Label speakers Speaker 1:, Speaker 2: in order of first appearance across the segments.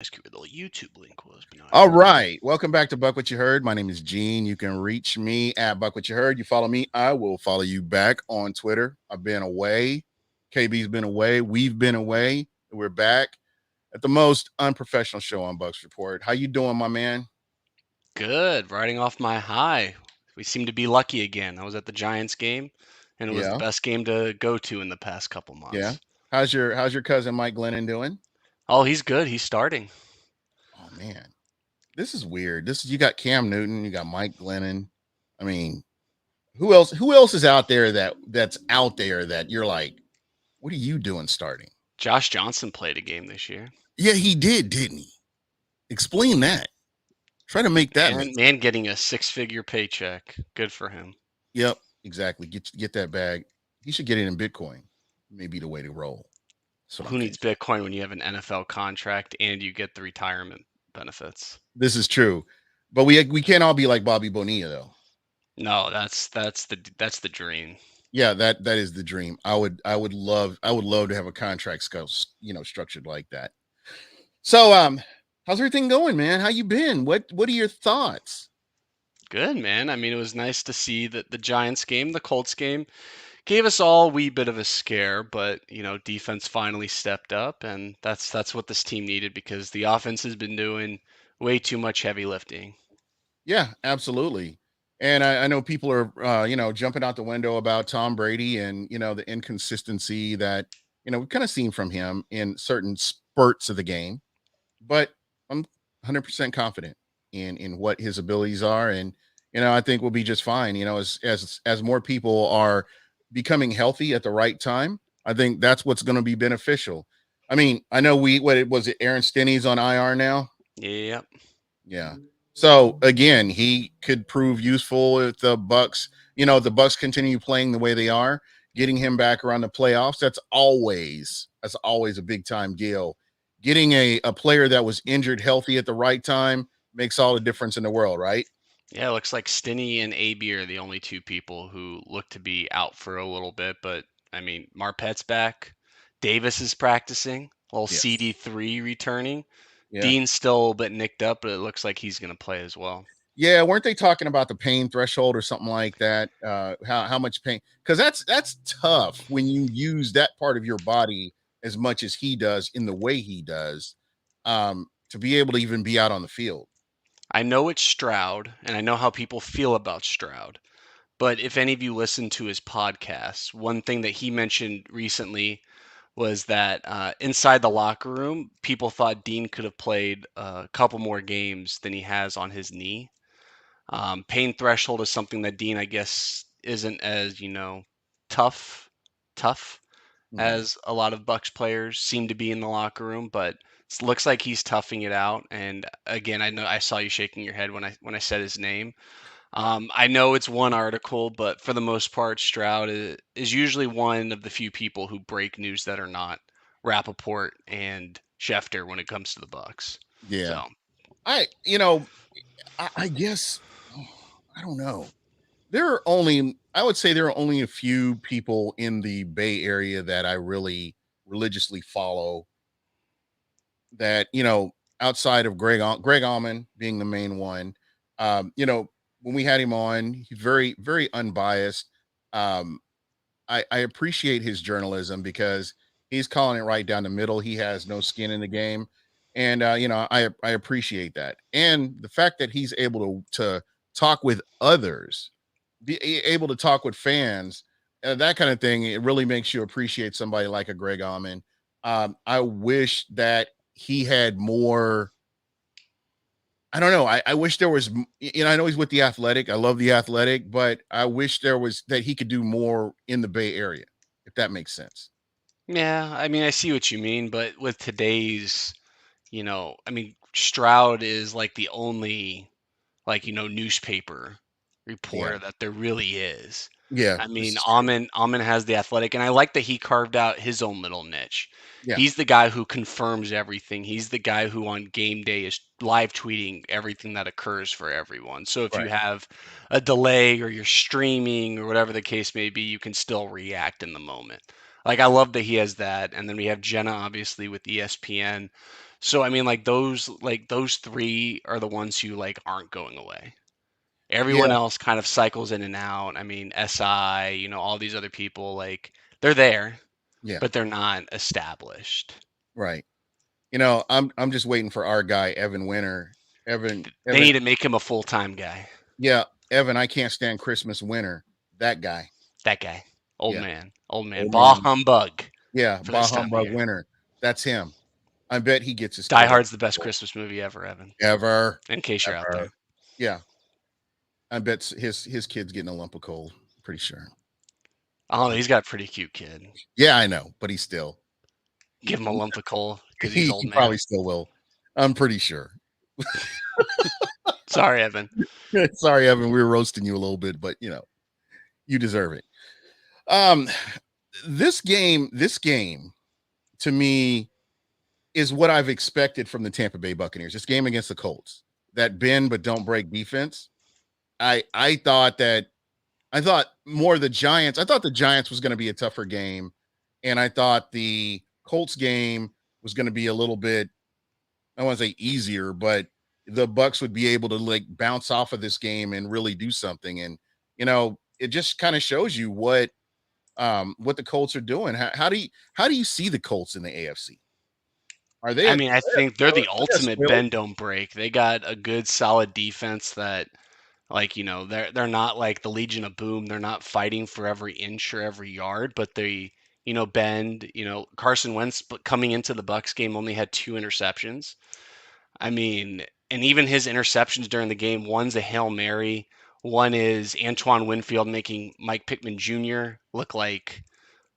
Speaker 1: Ask you where the YouTube link was, but now I
Speaker 2: All
Speaker 1: forgot.
Speaker 2: right. Welcome back to Buck What You Heard. My name is Gene. You can reach me at Buck What You Heard. You follow me, I will follow you back on Twitter. I've been away. KB's been away. We've been away. We're back at the most unprofessional show on Bucks Report. How you doing, my man?
Speaker 1: Good, riding off my high. We seem to be lucky again. I was at the Giants game, and it was the
Speaker 2: Yeah.
Speaker 1: best game to go to in the past couple
Speaker 2: Yeah.
Speaker 1: months.
Speaker 2: How's your cousin Mike Glennon doing?
Speaker 1: Oh, he's good. He's starting.
Speaker 2: Oh man. This is weird. This is you got Cam Newton, you got Mike Glennon. I mean, who else is out there that's out there that you're like, what are you doing starting?
Speaker 1: Josh Johnson played a game this year.
Speaker 2: Yeah, he did, didn't he? Explain that. Try to make that make
Speaker 1: And man, getting a six-figure paycheck. Good for him.
Speaker 2: Yep, exactly. Get that bag. He should get it in Bitcoin. Maybe the way to roll. That's what I'm
Speaker 1: Who needs
Speaker 2: thinking.
Speaker 1: Bitcoin when you have an NFL contract and you get the retirement benefits?
Speaker 2: This is true. But we can't all be like Bobby Bonilla though.
Speaker 1: No, that's the dream.
Speaker 2: Yeah, that is the dream. I would love to have a contract structured like that. So how's everything going, man? How you been? What are your thoughts?
Speaker 1: Good, man. I mean, it was nice to see that the Giants game, the Colts game, gave us all a wee bit of a scare, but defense finally stepped up, and that's what this team needed because the offense has been doing way too much heavy lifting.
Speaker 2: Yeah, absolutely. And I know people are, jumping out the window about Tom Brady and the inconsistency that we've kind of seen from him in certain spurts of the game. But I'm 100% confident in what his abilities are, and I think we'll be just fine. As more people are becoming healthy at the right time, I think that's what's going to be beneficial. I mean, I know it Aaron Stinney's on IR now.
Speaker 1: Yep.
Speaker 2: Yeah. So again, he could prove useful if the Bucks, the Bucks continue playing the way they are, getting him back around the playoffs. That's always a big time deal. Getting a player that was injured healthy at the right time makes all the difference in the world, right?
Speaker 1: Yeah, it looks like Stinney and AB are the only two people who look to be out for a little bit, but I mean, Marpet's back. Davis is practicing. Little
Speaker 2: Yes.
Speaker 1: CD3 returning.
Speaker 2: Yeah.
Speaker 1: Dean's still a bit nicked up, but it looks like he's going to play as well.
Speaker 2: Yeah, weren't they talking about the pain threshold or something like that? How much pain? Because that's tough when you use that part of your body as much as he does in the way he does, to be able to even be out on the field.
Speaker 1: I know it's Stroud, and I know how people feel about Stroud. But if any of you listen to his podcast, one thing that he mentioned recently was that inside the locker room, people thought Dean could have played a couple more games than he has on his knee. Pain threshold is something that Dean, I guess, isn't as tough, tough
Speaker 2: Mhm.
Speaker 1: as a lot of Bucks players seem to be in the locker room, but it looks like he's toughing it out. And again, I know I saw you shaking your head when I said his name. I know it's one article, but for the most part, Stroud is usually one of the few people who break news that are not Rappaport and Schefter when it comes to the Bucks.
Speaker 2: Yeah,
Speaker 1: So
Speaker 2: I you know I guess I don't know. I would say there are only a few people in the Bay Area that I really religiously follow that outside of Greg Allman being the main one. When we had him on, he's very very unbiased. um I appreciate his journalism because he's calling it right down the middle. He has no skin in the game, and I appreciate that, and the fact that he's able to talk with others, able to talk with fans, that kind of thing. It really makes you appreciate somebody like a Greg Allman. I wish that he had more. I don't know. I wish there was. I know he's with the Athletic. I love the Athletic, but I wish there was that he could do more in the Bay Area, if that makes sense.
Speaker 1: yeah, I mean, I see what you mean, but with today's, I mean, Stroud is like the only newspaper
Speaker 2: Yeah,
Speaker 1: reporter that there really is.
Speaker 2: yeah,
Speaker 1: I
Speaker 2: this
Speaker 1: mean,
Speaker 2: is true.
Speaker 1: Alman has the athletic, and I like that he carved out his own little niche.
Speaker 2: Yeah,
Speaker 1: He's the guy who confirms everything. He's the guy who on game day is live tweeting everything that occurs for everyone. So if you
Speaker 2: right.
Speaker 1: have a delay or you're streaming or whatever the case may be, you can still react in the moment. Like I love that he has that. And then we have Jenna obviously with ESPN. So I mean, like those three are the ones who like aren't going away. Everyone
Speaker 2: Yeah,
Speaker 1: else kind of cycles in and out. I mean, SI, all these other people, like they're there,
Speaker 2: yeah,
Speaker 1: but they're not established.
Speaker 2: right. I'm just waiting for our guy Evan Winter.
Speaker 1: They
Speaker 2: Evan,
Speaker 1: need to make him a full-time guy.
Speaker 2: yeah, Evan. I can't stand Christmas Winter. That guy.
Speaker 1: That guy,
Speaker 2: Yeah,
Speaker 1: old man,
Speaker 2: old
Speaker 1: bah
Speaker 2: man.
Speaker 1: humbug
Speaker 2: Yeah,
Speaker 1: for
Speaker 2: Bah
Speaker 1: this time of
Speaker 2: Humbug
Speaker 1: year.
Speaker 2: Winter. That's him. I bet he gets his
Speaker 1: Die
Speaker 2: kid a
Speaker 1: Hard's the best Christmas movie ever, Evan.
Speaker 2: ever,
Speaker 1: In case you're out
Speaker 2: ever.
Speaker 1: there,
Speaker 2: Yeah, I bet his kid's getting a lump of coal. Pretty sure.
Speaker 1: oh, he's got a pretty cute kid.
Speaker 2: Yeah, I know, but he still
Speaker 1: Give him a
Speaker 2: he,
Speaker 1: lump of coal because he's old
Speaker 2: he probably
Speaker 1: man.
Speaker 2: still will. I'm pretty sure.
Speaker 1: Sorry, Evan.
Speaker 2: Sorry, Evan, we were roasting you a little bit, but you deserve it. Um, this game to me is what I've expected from the Tampa Bay Buccaneers. This game against the Colts, that bend but don't break defense. I thought more the Giants. I thought the Giants was going to be a tougher game, and I thought the Colts game was going to be a little bit, I don't want to say easier, but the Bucs would be able to like bounce off of this game and really do something. And it just kind of shows you what the Colts are doing. How do you see the Colts in the AFC? Are they
Speaker 1: I
Speaker 2: a
Speaker 1: mean, I think they're the
Speaker 2: are they a
Speaker 1: ultimate
Speaker 2: spoiler?
Speaker 1: bend don't break. They got a good solid defense that like, they're not like the Legion of Boom. They're not fighting for every inch or every yard, but they, bend, Carson Wentz coming into the Bucks game only had two interceptions. I mean, and even his interceptions during the game, one's a Hail Mary, one is Antoine Winfield making Mike Pittman Jr. look like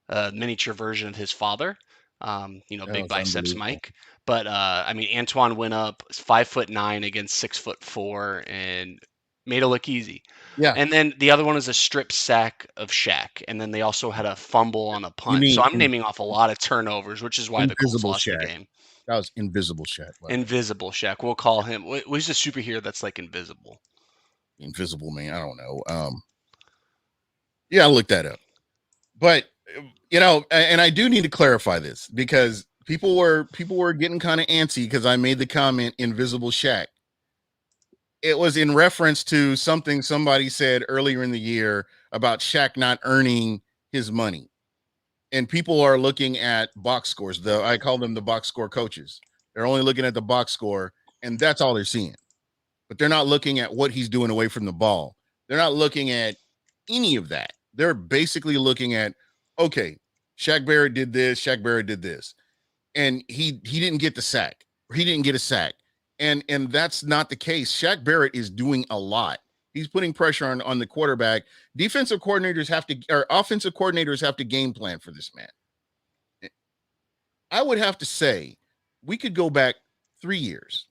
Speaker 1: a miniature version of his father.
Speaker 2: Oh,
Speaker 1: Big
Speaker 2: it's
Speaker 1: biceps
Speaker 2: unbelievable.
Speaker 1: Mike. But I mean, Antoine went up 5'9" against 6'4" and made it look easy.
Speaker 2: Yeah,
Speaker 1: And then the other one is a strip sack of Shaq, and then they also had a fumble on a
Speaker 2: you
Speaker 1: punt. So
Speaker 2: mean
Speaker 1: I'm naming off a lot of turnovers, which is why the Colts
Speaker 2: Invisible
Speaker 1: lost the
Speaker 2: Shaq.
Speaker 1: game.
Speaker 2: That was Invisible Shaq, by the way.
Speaker 1: Invisible Shaq, we'll call him. He's a superhero that's like invisible.
Speaker 2: Invisible Man. I don't know. Yeah, I'll look that up. But and I do need to clarify this because people were getting kind of antsy because I made the comment Invisible Shaq. It was in reference to something somebody said earlier in the year about Shaq not earning his money. And people are looking at box scores. I call them the box score coaches. They're only looking at the box score, and that's all they're seeing. But they're not looking at what he's doing away from the ball. They're not looking at any of that. They're basically looking at, okay, Shaq Barrett did this, Shaq Barrett did this, and he didn't get the sack, or he didn't get a sack, and that's not the case. Shaq Barrett is doing a lot. He's putting pressure on the quarterback. Defensive coordinators have to, or offensive coordinators have to game plan for this man. I would have to say we could go back 3 years.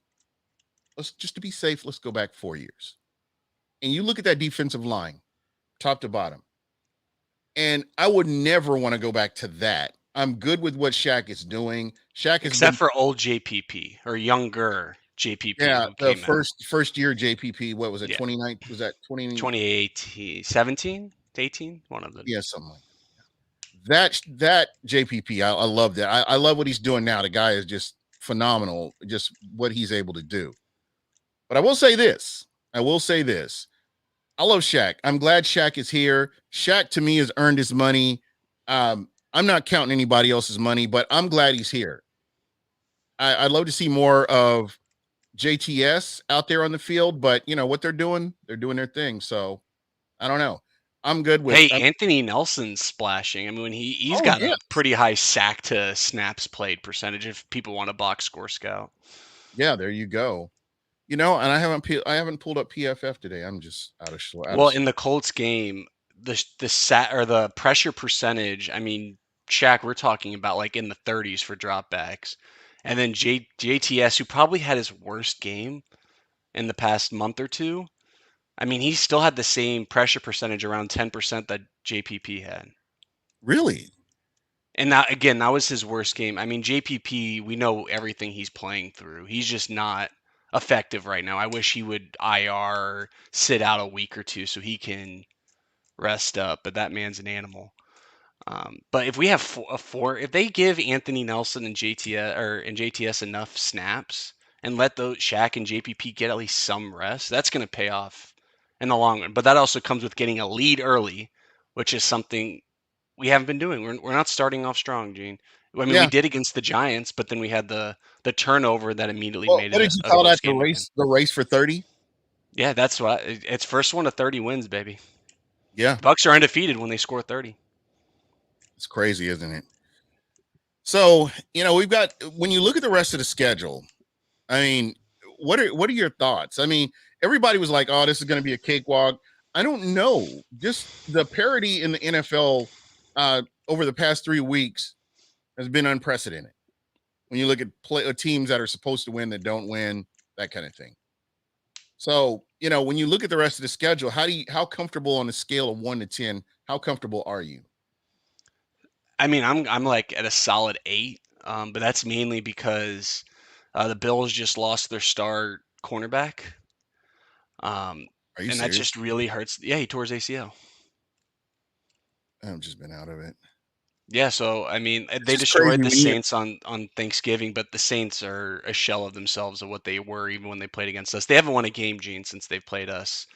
Speaker 2: Let's just to be safe. Let's go back 4 years. And you look at that defensive line, top to bottom. And I would never want to go back to that. I'm good with what Shaq is doing. Shaq has
Speaker 1: Except
Speaker 2: been,
Speaker 1: for old JPP or younger JPP
Speaker 2: yeah,
Speaker 1: who
Speaker 2: the
Speaker 1: came in.
Speaker 2: first year JPP. What was it?
Speaker 1: Yeah,
Speaker 2: 29? Was that 20?
Speaker 1: 2018, 17, 18, one of the.
Speaker 2: Yeah, something like that JPP. I love that. I love what he's doing now. The guy is just phenomenal. Just what he's able to do. But I will say this. I will say this. I love Shaq. I'm glad Shaq is here. Shaq to me has earned his money. I'm not counting anybody else's money, but I'm glad he's here. I'd love to see more of JTS out there on the field, but you know what they're doing their thing. So I don't know. I'm good with.
Speaker 1: Hey, Anthony Nelson's splashing. I mean, he's
Speaker 2: Oh
Speaker 1: got
Speaker 2: yeah,
Speaker 1: a pretty high sack to snaps played percentage if people want to box score scout.
Speaker 2: yeah. There you go. And I haven't pulled up PFF today. I'm just out of.
Speaker 1: Well, in the Colts game, the sat or the pressure percentage, I mean, Shaq, we're talking about like in the 30s for dropbacks. And then JTS, who probably had his worst game in the past month or two, I mean, he still had the same pressure percentage around 10% that JPP had.
Speaker 2: Really?
Speaker 1: And that again, that was his worst game. I mean, JPP, we know everything he's playing through. He's just not effective right now. I wish he would IR or sit out a week or two so he can rest up, but that man's an animal. But if we have if they give Anthony Nelson and JTS enough snaps and let those Shaq and JPP get at least some rest, that's going to pay off in the long run. But that also comes with getting a lead early, which is something we haven't been doing. We're not starting off strong, Gene. I mean, we
Speaker 2: Yeah.
Speaker 1: did against the Giants, but then we had the turnover that immediately
Speaker 2: Well,
Speaker 1: made
Speaker 2: what
Speaker 1: it
Speaker 2: did you
Speaker 1: a
Speaker 2: call
Speaker 1: close
Speaker 2: that?
Speaker 1: game again.
Speaker 2: The race for 30?
Speaker 1: Yeah, that's what it's first one to 30 wins, baby.
Speaker 2: Yeah.
Speaker 1: Bucks are undefeated when they score 30.
Speaker 2: It's crazy, isn't it? So, we've got when you look at the rest of the schedule, I mean, what are your thoughts? I mean, everybody was like, "Oh, this is going to be a cakewalk." I don't know. Just the parity in the NFL over the past 3 weeks has been unprecedented. When you look at teams that are supposed to win that don't win, that kind of thing. So, when you look at the rest of the schedule, how comfortable on a scale of 1 to 10? How comfortable are you?
Speaker 1: I mean, I'm like at a solid 8, but that's mainly because the Bills just lost their star cornerback, um,
Speaker 2: Are you
Speaker 1: and that
Speaker 2: serious?
Speaker 1: just really hurts. Yeah, he tore his ACL.
Speaker 2: I've just been out of it.
Speaker 1: Yeah, so I mean,
Speaker 2: It's
Speaker 1: they
Speaker 2: just crazy
Speaker 1: destroyed the
Speaker 2: when you
Speaker 1: Saints on Thanksgiving, but the Saints are a shell of themselves of what they were even when they played against us. They haven't won a game, Gene, since they've played us.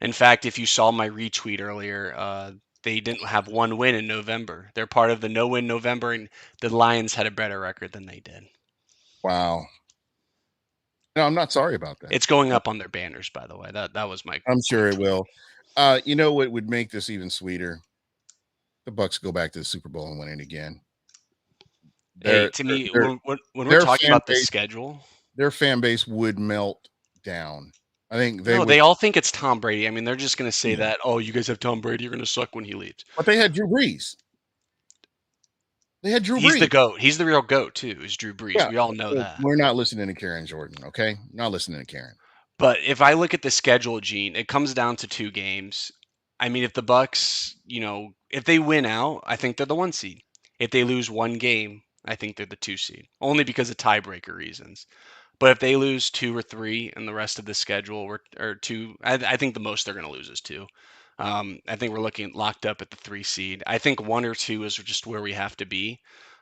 Speaker 1: In fact, if you saw my retweet earlier, they didn't have one win in November. They're part of the no-win November, and the Lions had a better record than they did.
Speaker 2: wow. No, I'm not sorry about that.
Speaker 1: It's going up on their banners, by the way. That was
Speaker 2: I'm
Speaker 1: my
Speaker 2: sure it
Speaker 1: tweet.
Speaker 2: will. You know what would make this even sweeter? The Bucks go back to the Super Bowl and win it again.
Speaker 1: Hey,
Speaker 2: Their
Speaker 1: to me,
Speaker 2: their
Speaker 1: when we're
Speaker 2: their
Speaker 1: talking
Speaker 2: fan
Speaker 1: about the
Speaker 2: base
Speaker 1: schedule,
Speaker 2: their fan base would melt down. I think they
Speaker 1: no,
Speaker 2: would.
Speaker 1: they all think it's Tom Brady. I mean, they're just going to say
Speaker 2: Yeah.
Speaker 1: that, oh, you guys have Tom Brady, you're going to suck when he leaves.
Speaker 2: But they had Drew Brees. They had Drew
Speaker 1: He's the
Speaker 2: Brees.
Speaker 1: GOAT. He's the real GOAT, too, is Drew Brees.
Speaker 2: Yeah.
Speaker 1: We all know
Speaker 2: Look,
Speaker 1: that.
Speaker 2: we're not listening to Karen Jordan, okay? Not listening to Karen.
Speaker 1: But if I look at the schedule, Gene, it comes down to 2 games. I mean, if the Bucks, if they win out, I think they're the 1 seed. If they lose one game, I think they're the 2 seed, only because of tiebreaker reasons. But if they lose 2 or 3 in the rest of the schedule, or two, I think the most they're going to lose is 2. I think we're looking locked up at the 3 seed. I think 1 or 2 is just where we have to be.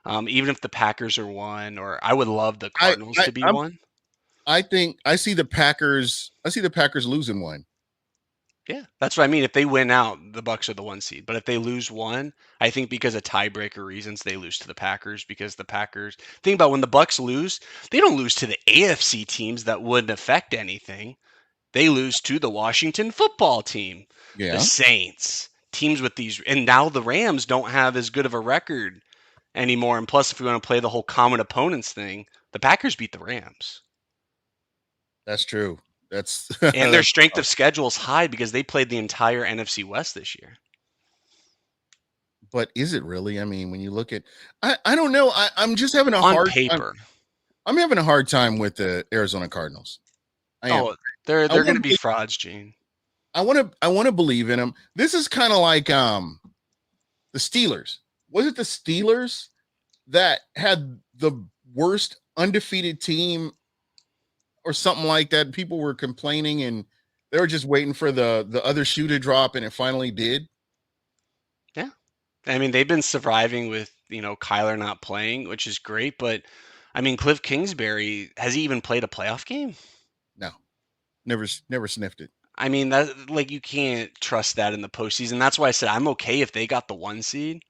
Speaker 1: Even if the Packers are 1, or I would love the
Speaker 2: I
Speaker 1: Cardinals
Speaker 2: I
Speaker 1: to be
Speaker 2: I'm
Speaker 1: 1.
Speaker 2: I think I see the Packers losing one.
Speaker 1: Yeah, that's what I mean. If they win out, the Bucks are the 1 seed. But if they lose one, I think because of tiebreaker reasons, they lose to the Packers. Because the Packers, think about when the Bucks lose, they don't lose to the AFC teams that wouldn't affect anything. They lose to the Washington football team, the
Speaker 2: Yeah,
Speaker 1: Saints, teams with these, and now the Rams don't have as good of a record anymore. And plus, if we want to play the whole common opponents thing, the Packers beat the Rams.
Speaker 2: that's true. That's
Speaker 1: And their
Speaker 2: that's
Speaker 1: strength of schedule is high because they played the entire NFC West this year.
Speaker 2: but is it really? I mean, when you look at I don't know. I'm just having a
Speaker 1: On
Speaker 2: hard time.
Speaker 1: paper,
Speaker 2: I'm having a hard time with the Arizona Cardinals. I am.
Speaker 1: oh, they're
Speaker 2: I
Speaker 1: they're
Speaker 2: want
Speaker 1: going
Speaker 2: to
Speaker 1: to be
Speaker 2: be
Speaker 1: frauds, Gene.
Speaker 2: I want to believe in them. This is kind of like the Steelers. Was it the Steelers that had the worst undefeated team or something like that? People were complaining and they were just waiting for the other shoe to drop and it finally did.
Speaker 1: Yeah, I mean they've been surviving with Kyler not playing, which is great. But I mean Cliff Kingsbury, has he even played a playoff game?
Speaker 2: No, never sniffed it.
Speaker 1: I mean that, like, you can't trust that in the postseason. That's why I said I'm okay if they got the 1 seed.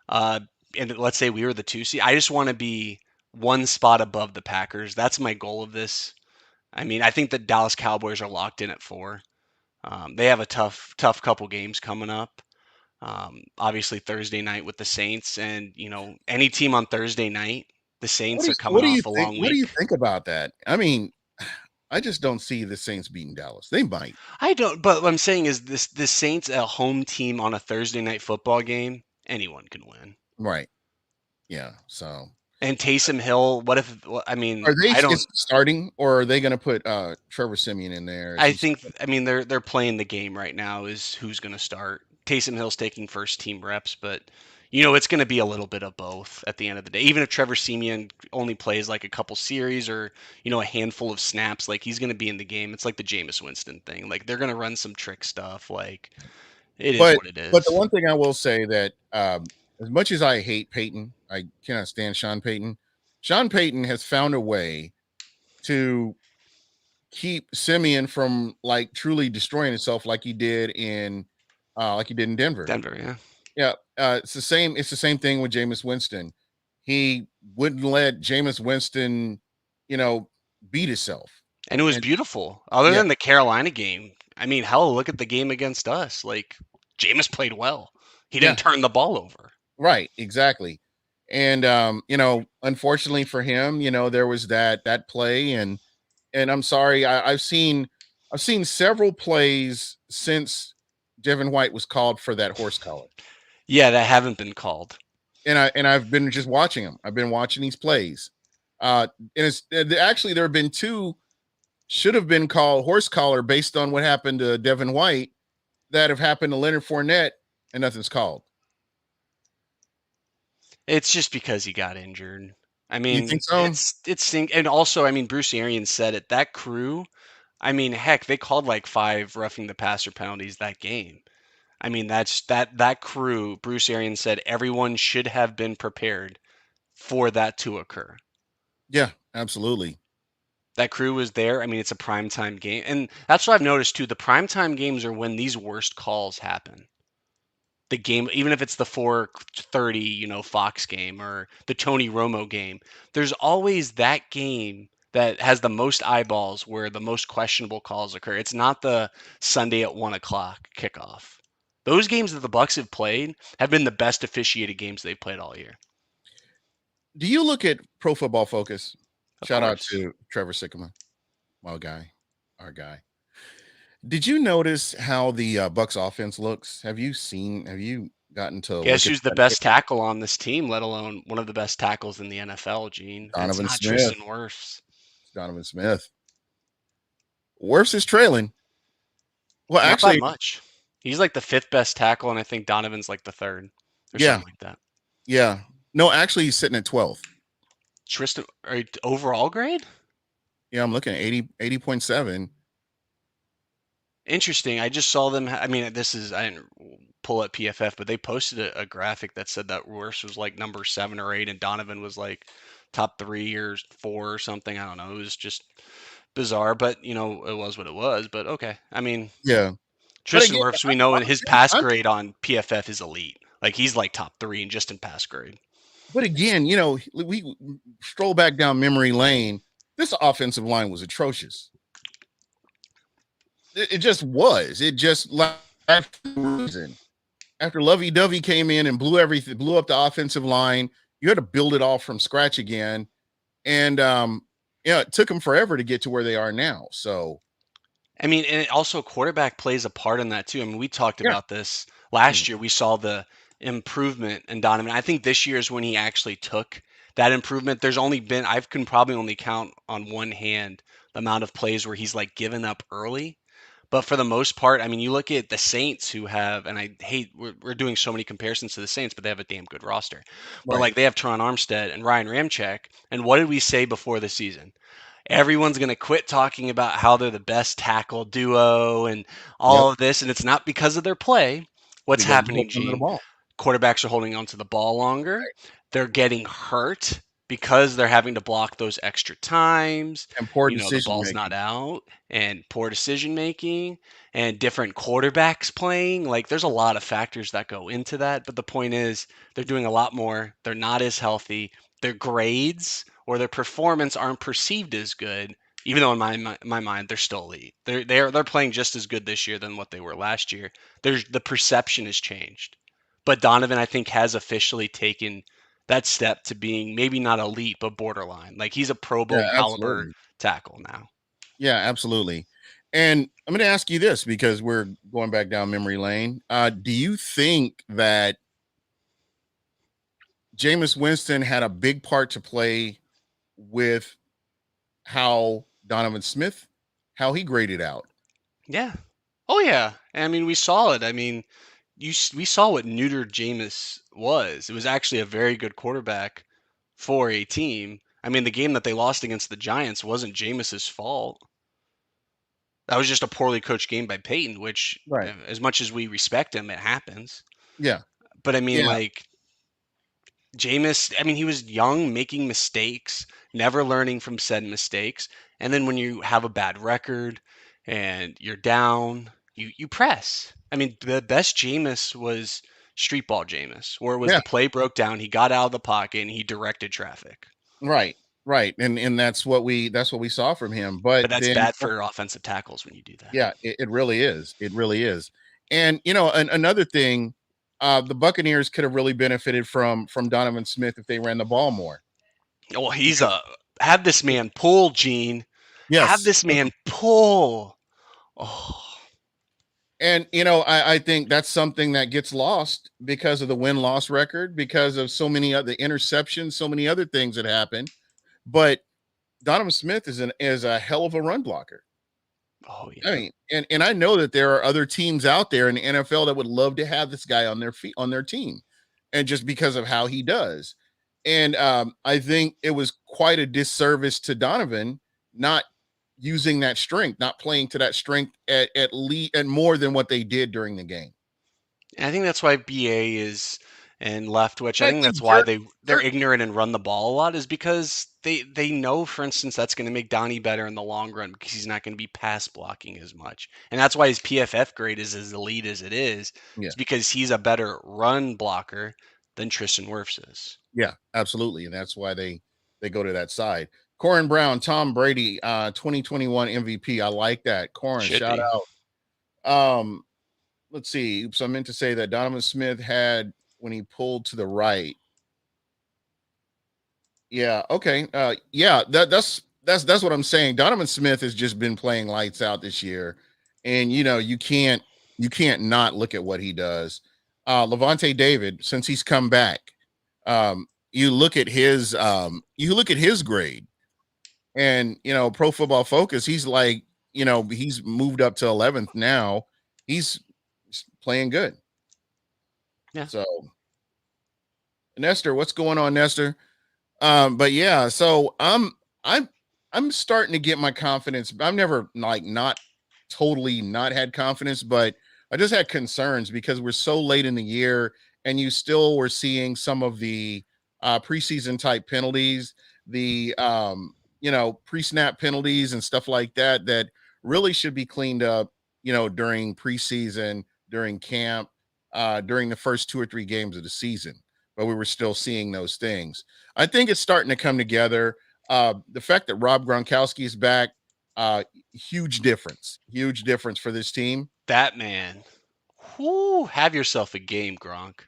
Speaker 1: Uh, and let's say we were the 2 seed. I just want to be one spot above the Packers. That's my goal of this. I mean, I think the Dallas Cowboys are locked in at 4. They have a tough couple games coming up. Obviously Thursday night with the Saints, and any team on Thursday night, the Saints are coming
Speaker 2: What do you
Speaker 1: off a
Speaker 2: think?
Speaker 1: long
Speaker 2: What do you
Speaker 1: week.
Speaker 2: think about that? I mean, I just don't see the Saints beating Dallas. They might.
Speaker 1: I don't, but what I'm saying is the Saints, a home team on a Thursday night football game, anyone can win.
Speaker 2: Right. Yeah. So
Speaker 1: And Taysom Hill, what if? I mean,
Speaker 2: are they
Speaker 1: I don't.
Speaker 2: is starting or are they going to put Trevor Simeon in there? Is
Speaker 1: I
Speaker 2: he
Speaker 1: think. I mean, they're playing the game right now. Is who's going to start? Taysom Hill's taking first team reps, but it's going to be a little bit of both at the end of the day. Even if Trevor Simeon only plays like a couple series or a handful of snaps, like he's going to be in the game. It's like the Jameis Winston thing. Like they're going to run some trick stuff. Like it is
Speaker 2: but
Speaker 1: what it
Speaker 2: but the
Speaker 1: is.
Speaker 2: one thing I will say that as much as I hate Peyton, I cannot stand Sean Payton. Sean Payton has found a way to keep Simeon from like truly destroying himself like he did in Denver.
Speaker 1: Denver, yeah.
Speaker 2: Yeah, it's the same thing with Jameis Winston. He wouldn't let Jameis Winston, you know, beat himself.
Speaker 1: And it was
Speaker 2: And
Speaker 1: beautiful. Other
Speaker 2: yeah,
Speaker 1: than the Carolina game, I mean, hell, look at the game against us. Like, Jameis played well. He didn't
Speaker 2: yeah,
Speaker 1: turn the ball over.
Speaker 2: right, exactly. And unfortunately for him, there was that play, and I'm sorry, I've seen several plays since Devin White was called for that horse collar.
Speaker 1: Yeah, that haven't been called.
Speaker 2: I've been just watching them. I've been watching these plays. And it's actually there have been two should have been called horse collar based on what happened to Devin White that have happened to Leonard Fournette, and nothing's called.
Speaker 1: It's just because he got injured. I
Speaker 2: You think
Speaker 1: mean,
Speaker 2: so?
Speaker 1: and also, I mean, Bruce Arians said it. That crew, I mean, heck, they called like 5 roughing the passer penalties that game. I mean, that crew, Bruce Arians said everyone should have been prepared for that to occur.
Speaker 2: Yeah, absolutely.
Speaker 1: That crew was there. I mean, it's a primetime game. And that's what I've noticed too. The primetime games are when these worst calls happen. The game, even if it's the 4:30, Fox game or the Tony Romo game, there's always that game that has the most eyeballs where the most questionable calls occur. It's not the Sunday at 1 o'clock kickoff. Those games that the Bucs have played have been the best officiated games they've played all year.
Speaker 2: Do you look at Pro Football Focus?
Speaker 1: Of
Speaker 2: Shout out
Speaker 1: course.
Speaker 2: to Trevor Sikkema, my guy, our guy. Did you notice how the Bucks offense looks? Have you gotten to
Speaker 1: Guess
Speaker 2: look at
Speaker 1: who's the
Speaker 2: that
Speaker 1: best
Speaker 2: tape?
Speaker 1: tackle on this team, let alone one of the best tackles in the NFL, Gene? And it's
Speaker 2: Donovan
Speaker 1: not
Speaker 2: Smith.
Speaker 1: Tristan Wirfs.
Speaker 2: Donovan Smith. Wirfs is trailing. Well,
Speaker 1: Not by
Speaker 2: actually,
Speaker 1: much. He's like the fifth best tackle, and I think Donovan's like the third or
Speaker 2: yeah,
Speaker 1: something like that.
Speaker 2: yeah. No, actually, he's sitting at 12th.
Speaker 1: Tristan, overall grade?
Speaker 2: Yeah, I'm looking at 80.7.
Speaker 1: Interesting. I just saw them. I mean, I didn't pull up PFF, but they posted a graphic that said that Wirfs was like number 7 or 8, and Donovan was like top 3 or 4 or something. I don't know. It was just bizarre, but it was what it was. But okay. I mean,
Speaker 2: Yeah. But
Speaker 1: Tristan
Speaker 2: again,
Speaker 1: Wirfs, we know in his pass
Speaker 2: I'm,
Speaker 1: grade on PFF is elite. Like he's like top 3 and just in pass grade.
Speaker 2: but again, we stroll back down memory lane. This offensive line was atrocious. It just was. It just like reason. After Lovey Dovey came in and blew up the offensive line, you had to build it all from scratch again. And it took them forever to get to where they are now. So
Speaker 1: I mean, and also quarterback plays a part in that too. I mean, we talked
Speaker 2: yeah.
Speaker 1: about this
Speaker 2: Mm.
Speaker 1: last year. We saw the improvement in Donovan. I think this year is when he actually took that improvement. I can probably only count on one hand the amount of plays where he's like given up early. But for the most part, I mean, you look at the Saints who have, and I hate, we're doing so many comparisons to the Saints, but they have a damn good roster. But
Speaker 2: Right.
Speaker 1: like they have Teron Armstead and Ryan Ramczyk. And what did we say before the season? Everyone's going to quit talking about how they're the best tackle duo and
Speaker 2: Yep.
Speaker 1: all of this. And it's not because of their play. What's
Speaker 2: Because you hold
Speaker 1: happening,
Speaker 2: on to the
Speaker 1: Gene?
Speaker 2: ball.
Speaker 1: Quarterbacks are holding on to the ball longer. They're getting hurt because they're having to block those extra times.
Speaker 2: And poor
Speaker 1: The
Speaker 2: decision
Speaker 1: ball's not
Speaker 2: making.
Speaker 1: out and poor decision making and different quarterbacks playing. Like there's a lot of factors that go into that. But the point is, they're doing a lot more. They're not as healthy. Their grades or their performance aren't perceived as good. Even though in my mind they're still elite, they're playing just as good this year than what they were last year. The perception has changed. But Donovan, I think, has officially taken that step to being maybe not elite, but borderline. Like he's a Pro
Speaker 2: Yeah,
Speaker 1: Bowl caliber
Speaker 2: absolutely.
Speaker 1: tackle now.
Speaker 2: Yeah, absolutely. And I'm going to ask you this because we're going back down memory lane. Do you think that Jameis Winston had a big part to play with how Donovan Smith, how he graded out?
Speaker 1: Yeah. Oh yeah. I mean, we saw it. I mean, we saw what neutered Jameis was. It was actually a very good quarterback for a team. I mean, the game that they lost against the Giants wasn't Jameis's fault. That was just a poorly coached game by Peyton, which,
Speaker 2: Right.
Speaker 1: as much as we respect him, it happens.
Speaker 2: Yeah.
Speaker 1: But I mean,
Speaker 2: Yeah.
Speaker 1: like, Jameis, I mean, he was young, making mistakes, never learning from said mistakes. And then when you have a bad record and you're down, you press. I mean, the best Jameis was street ball Jameis, where it was
Speaker 2: Yeah,
Speaker 1: the play broke down, he got out of the pocket and he directed traffic.
Speaker 2: right, right, and that's what we saw from him. But
Speaker 1: But that's
Speaker 2: then,
Speaker 1: bad for offensive tackles when you do that.
Speaker 2: yeah, it really is. It really is. And another thing, the Buccaneers could have really benefited from Donovan Smith if they ran the ball more.
Speaker 1: Well, he's
Speaker 2: Because
Speaker 1: a have this man pull, Gene. Have
Speaker 2: yes,
Speaker 1: this man pull. Oh,
Speaker 2: and I think that's something that gets lost because of the win loss record, because of so many other interceptions, so many other things that happen. But Donovan Smith is a hell of a run blocker.
Speaker 1: oh
Speaker 2: I
Speaker 1: yeah.
Speaker 2: mean, and I know that there are other teams out there in the NFL that would love to have this guy on their feet on their team, and just because of how he does. And I think it was quite a disservice to Donovan not using that strength, not playing to that strength at least and more than what they did during the game.
Speaker 1: I think that's why BA is and Leftwich. I
Speaker 2: And I
Speaker 1: think
Speaker 2: think
Speaker 1: that's why they're
Speaker 2: Dirt,
Speaker 1: ignorant and run the ball a lot is because they know, for instance, that's going to make Donnie better in the long run because he's not going to be pass blocking as much, and that's why his PFF grade is as elite as it is.
Speaker 2: yeah,
Speaker 1: It's because he's a better run blocker than Tristan Wirfs is.
Speaker 2: yeah, absolutely, and that's why they go to that side. Corin Brown, Tom Brady, 2021 MVP. I like that. Corin,
Speaker 1: Should
Speaker 2: shout
Speaker 1: be.
Speaker 2: out. Let's see. So I meant to say that Donovan Smith had when he pulled to the right. Yeah. Okay. Yeah. That's what I'm saying. Donovan Smith has just been playing lights out this year, and you can't not look at what he does. Levante David, since he's come back, you look at his grade, and Pro Football Focus, he's like, he's moved up to 11th now. He's playing good.
Speaker 1: Yeah.
Speaker 2: So Nestor, what's going on, Nestor? But yeah, so I'm starting to get my confidence. I've never like not totally not had confidence, but I just had concerns because we're so late in the year and you still were seeing some of the preseason type penalties, the pre-snap penalties and stuff like that that really should be cleaned up, during preseason, during camp, during the first 2 or 3 games of the season. But we were still seeing those things. I think it's starting to come together. The fact that Rob Gronkowski is back, uh, huge difference for this team.
Speaker 1: That man. Whoo, have yourself a game, Gronk.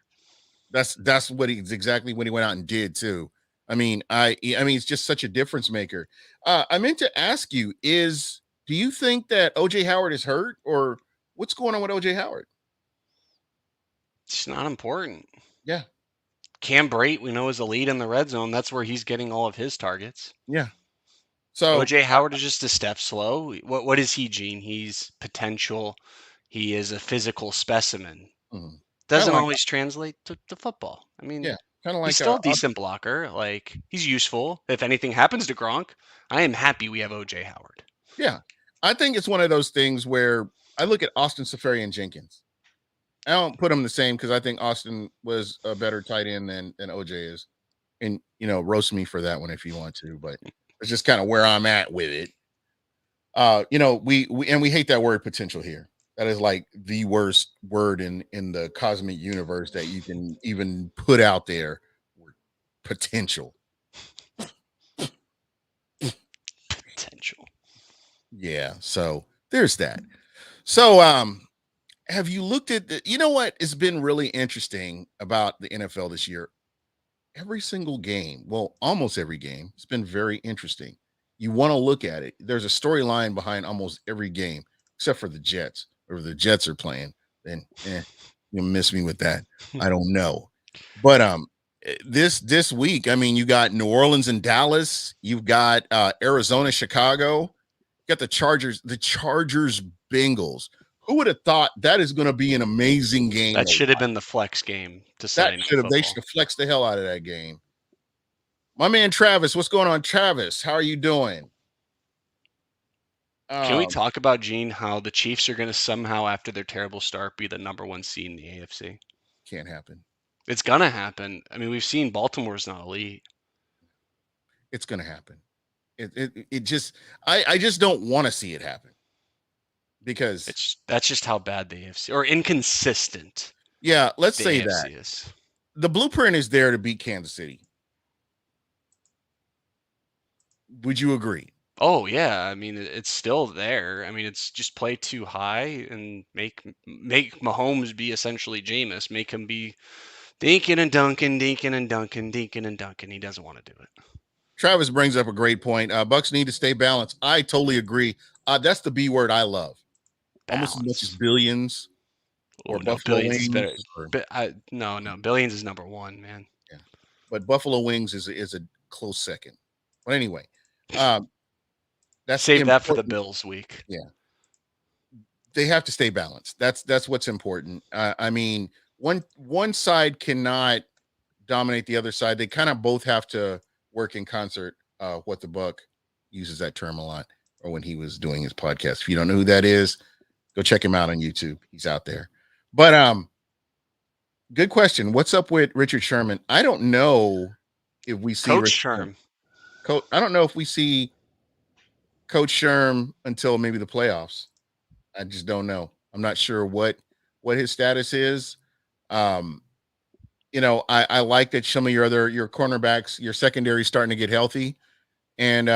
Speaker 2: That's what he's exactly what he went out and did too. I mean, it's just such a difference maker. I meant to ask you: do you think that OJ Howard is hurt, or what's going on with OJ Howard?
Speaker 1: It's not important.
Speaker 2: Yeah,
Speaker 1: Cam Brate, we know, is a lead in the red zone. That's where he's getting all of his targets.
Speaker 2: yeah. So
Speaker 1: OJ Howard is just a step slow. What is he, Gene? He's potential. He is a physical specimen.
Speaker 2: kind of
Speaker 1: Doesn't
Speaker 2: like,
Speaker 1: always translate to football. I
Speaker 2: yeah,
Speaker 1: mean,
Speaker 2: kind of
Speaker 1: he's
Speaker 2: like
Speaker 1: still a decent blocker. Like, he's useful. If anything happens to Gronk, I am happy we have OJ Howard.
Speaker 2: yeah. I think it's one of those things where I look at Austin Safarian Jenkins. I don't put them the same because I think Austin was a better tight end than OJ is, and roast me for that one if you want to, but it's just kind of where I'm at with it. We hate that word potential here. That is like the worst word in the cosmic universe that you can even put out there. Potential.
Speaker 1: Potential.
Speaker 2: Yeah. So there's that. So have you looked at what has been really interesting about the NFL this year? Every single game, well, almost every game, it's been very interesting. You want to look at it. There's a storyline behind almost every game, except for the Jets. Or the Jets are playing, then you'll miss me with that. I don't know. But this week, I mean, you got New Orleans and Dallas, you've got Arizona, Chicago, you got the Chargers Bengals. Who would have thought that is going to be an amazing game
Speaker 1: That
Speaker 2: to
Speaker 1: should have
Speaker 2: watch?
Speaker 1: been the flex game to
Speaker 2: That
Speaker 1: Sunday Night
Speaker 2: should have They should
Speaker 1: Football.
Speaker 2: have flexed the hell out of that game. My man Travis, what's going on, Travis? How are you doing?
Speaker 1: Can we
Speaker 2: Um,
Speaker 1: talk about, Gene, how the Chiefs are going to somehow, after their terrible start, be the number one seed in the AFC?
Speaker 2: can't happen.
Speaker 1: It's gonna happen. I mean, we've seen Baltimore's not elite.
Speaker 2: It's going to happen. It just I just don't want to see it happen because
Speaker 1: That's just how bad the AFC or inconsistent
Speaker 2: yeah, let's
Speaker 1: the
Speaker 2: say that
Speaker 1: AFC is.
Speaker 2: the blueprint is there to beat Kansas City. Would you agree?
Speaker 1: Oh yeah, I mean it's still there. I mean it's just play too high and make Mahomes be essentially Jameis, make him be dinking and dunking, dinking and dunking, dinking and dunking. He doesn't want to do it.
Speaker 2: Travis brings up a great point. Bucks need to stay balanced. I totally agree. That's the B word I love almost as much as
Speaker 1: Balance.
Speaker 2: billions
Speaker 1: Oh
Speaker 2: or
Speaker 1: no,
Speaker 2: Buffalo
Speaker 1: Billions is better.
Speaker 2: wings. Or,
Speaker 1: No, Billions is number one, man.
Speaker 2: yeah. But Buffalo wings is a close second. But anyway, um, that's
Speaker 1: Save that for the
Speaker 2: important.
Speaker 1: Bills week.
Speaker 2: Yeah, they have to stay balanced. That's what's important. I mean, one side cannot dominate the other side. They kind of both have to work in concert. What the Buck uses that term a lot, or when he was doing his podcast. If you don't know who that is, go check him out on YouTube. He's out there. But good question. What's up with Richard Sherman? I don't know if we see
Speaker 1: Coach Sherm.
Speaker 2: I don't know if we see Coach Sherm until maybe the playoffs. I just don't know. I'm not sure what his status is. Um, I like that some of your cornerbacks, your secondary starting to get healthy. And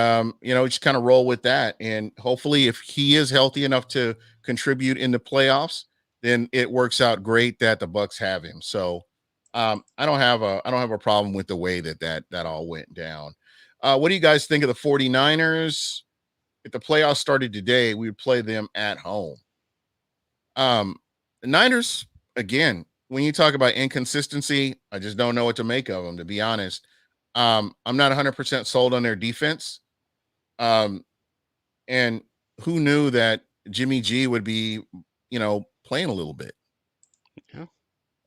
Speaker 2: just kind of roll with that. And hopefully if he is healthy enough to contribute in the playoffs, then it works out great that the Bucks have him. So I don't have a problem with the way that all went down. What do you guys think of the 49ers? If the playoffs started today, we would play them at home. The Niners, again, when you talk about inconsistency, I just don't know what to make of them, to be honest. I'm not 100% sold on their defense. Um, and who knew that Jimmy G would be, playing a little bit?
Speaker 1: Yeah.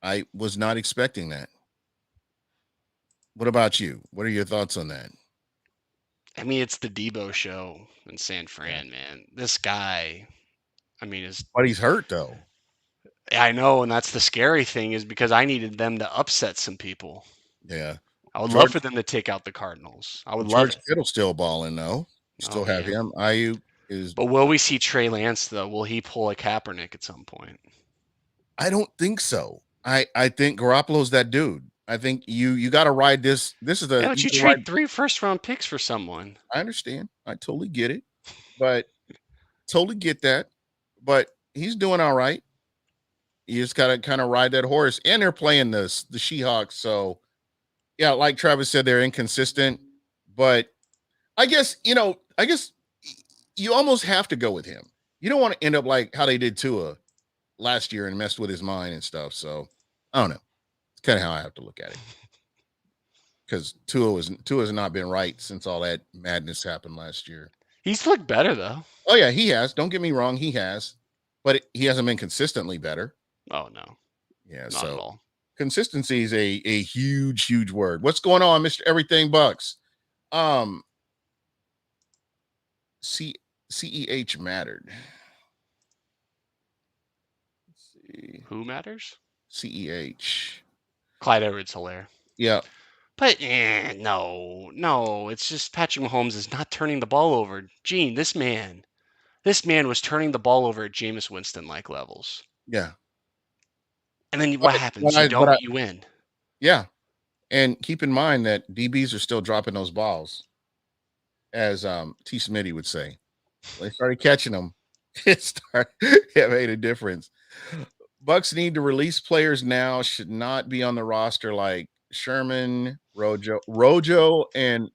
Speaker 2: I was not expecting that. What about you? What are your thoughts on that?
Speaker 1: I mean, it's the Debo show in San
Speaker 2: Yeah.
Speaker 1: Fran, man. This guy, I mean, is
Speaker 2: But he's hurt though.
Speaker 1: I know, and that's the scary thing is because I needed them to upset some people.
Speaker 2: Yeah.
Speaker 1: I would love
Speaker 2: George
Speaker 1: for them to take out the Cardinals. I would love
Speaker 2: George
Speaker 1: it.
Speaker 2: Kittle's still balling though.
Speaker 1: Oh
Speaker 2: Still have
Speaker 1: man.
Speaker 2: him. IU is
Speaker 1: But will we see Trey Lance though? Will he pull a Kaepernick at some point?
Speaker 2: I don't think so. I think Garoppolo's that dude. I think you got to ride this. This is
Speaker 1: Why
Speaker 2: the
Speaker 1: don't
Speaker 2: you
Speaker 1: you
Speaker 2: got to ride.
Speaker 1: trade 3 first-round picks for someone?
Speaker 2: I understand. I totally get it, but totally get that. But he's doing all right. You just got to kind of ride that horse. And they're playing the Seahawks, so yeah, like Travis said, they're inconsistent. But I guess you almost have to go with him. You don't want to end up like how they did Tua last year and messed with his mind and stuff. So I don't know. It's kind of how I have to look at it because Tua has not been right since all that madness happened last year.
Speaker 1: He's looked better though.
Speaker 2: Oh yeah, he has. Don't get me wrong, he has, but he hasn't been consistently better.
Speaker 1: Oh no,
Speaker 2: Yeah,
Speaker 1: not at
Speaker 2: so
Speaker 1: all.
Speaker 2: consistency is a huge word. What's going on, Mister Everything Bucks? Um, C CEH mattered. Let's see,
Speaker 1: Who matters?
Speaker 2: CEH.
Speaker 1: Clyde Edwards-Helaire.
Speaker 2: Yeah,
Speaker 1: But no. It's just Patrick Mahomes is not turning the ball over. Gene, this man was turning the ball over at Jameis Winston like levels.
Speaker 2: yeah.
Speaker 1: And then what
Speaker 2: But
Speaker 1: happens? You don't, you win.
Speaker 2: yeah, and keep in mind that DBs are still dropping those balls, as T. Smitty would say. When they started catching them, it made a difference. Bucks need to release players now. Should not be on the roster like Sherman, Rojo, and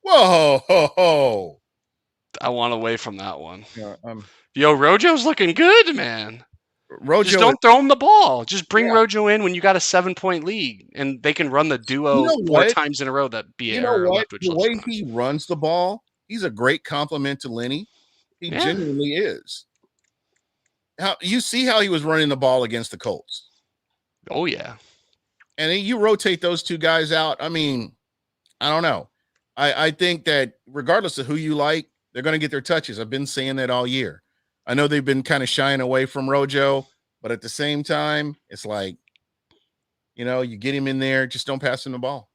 Speaker 2: whoa, ho, ho.
Speaker 1: I want away from that one.
Speaker 2: Yeah,
Speaker 1: Yo, Rojo's looking good, man. Just
Speaker 2: Rojo.
Speaker 1: don't throw him the ball. Just bring
Speaker 2: Yeah,
Speaker 1: Rojo in when you got a 7-point lead, and they can run the
Speaker 2: you
Speaker 1: duo
Speaker 2: know
Speaker 1: four
Speaker 2: what?
Speaker 1: times in a row. That be
Speaker 2: You know
Speaker 1: or
Speaker 2: what?
Speaker 1: Leftwich
Speaker 2: The
Speaker 1: loves to
Speaker 2: way
Speaker 1: run.
Speaker 2: he runs the ball, he's a great compliment to Lenny. He
Speaker 1: Yeah.
Speaker 2: genuinely is. How you see how he was running the ball against the Colts,
Speaker 1: Oh yeah.
Speaker 2: and then you rotate those two guys out. I mean, I don't know. I think that regardless of who you like, they're going to get their touches. I've been saying that all year. I know they've been kind of shying away from Rojo, but at the same time, it's like You get him in there, just don't pass him the ball.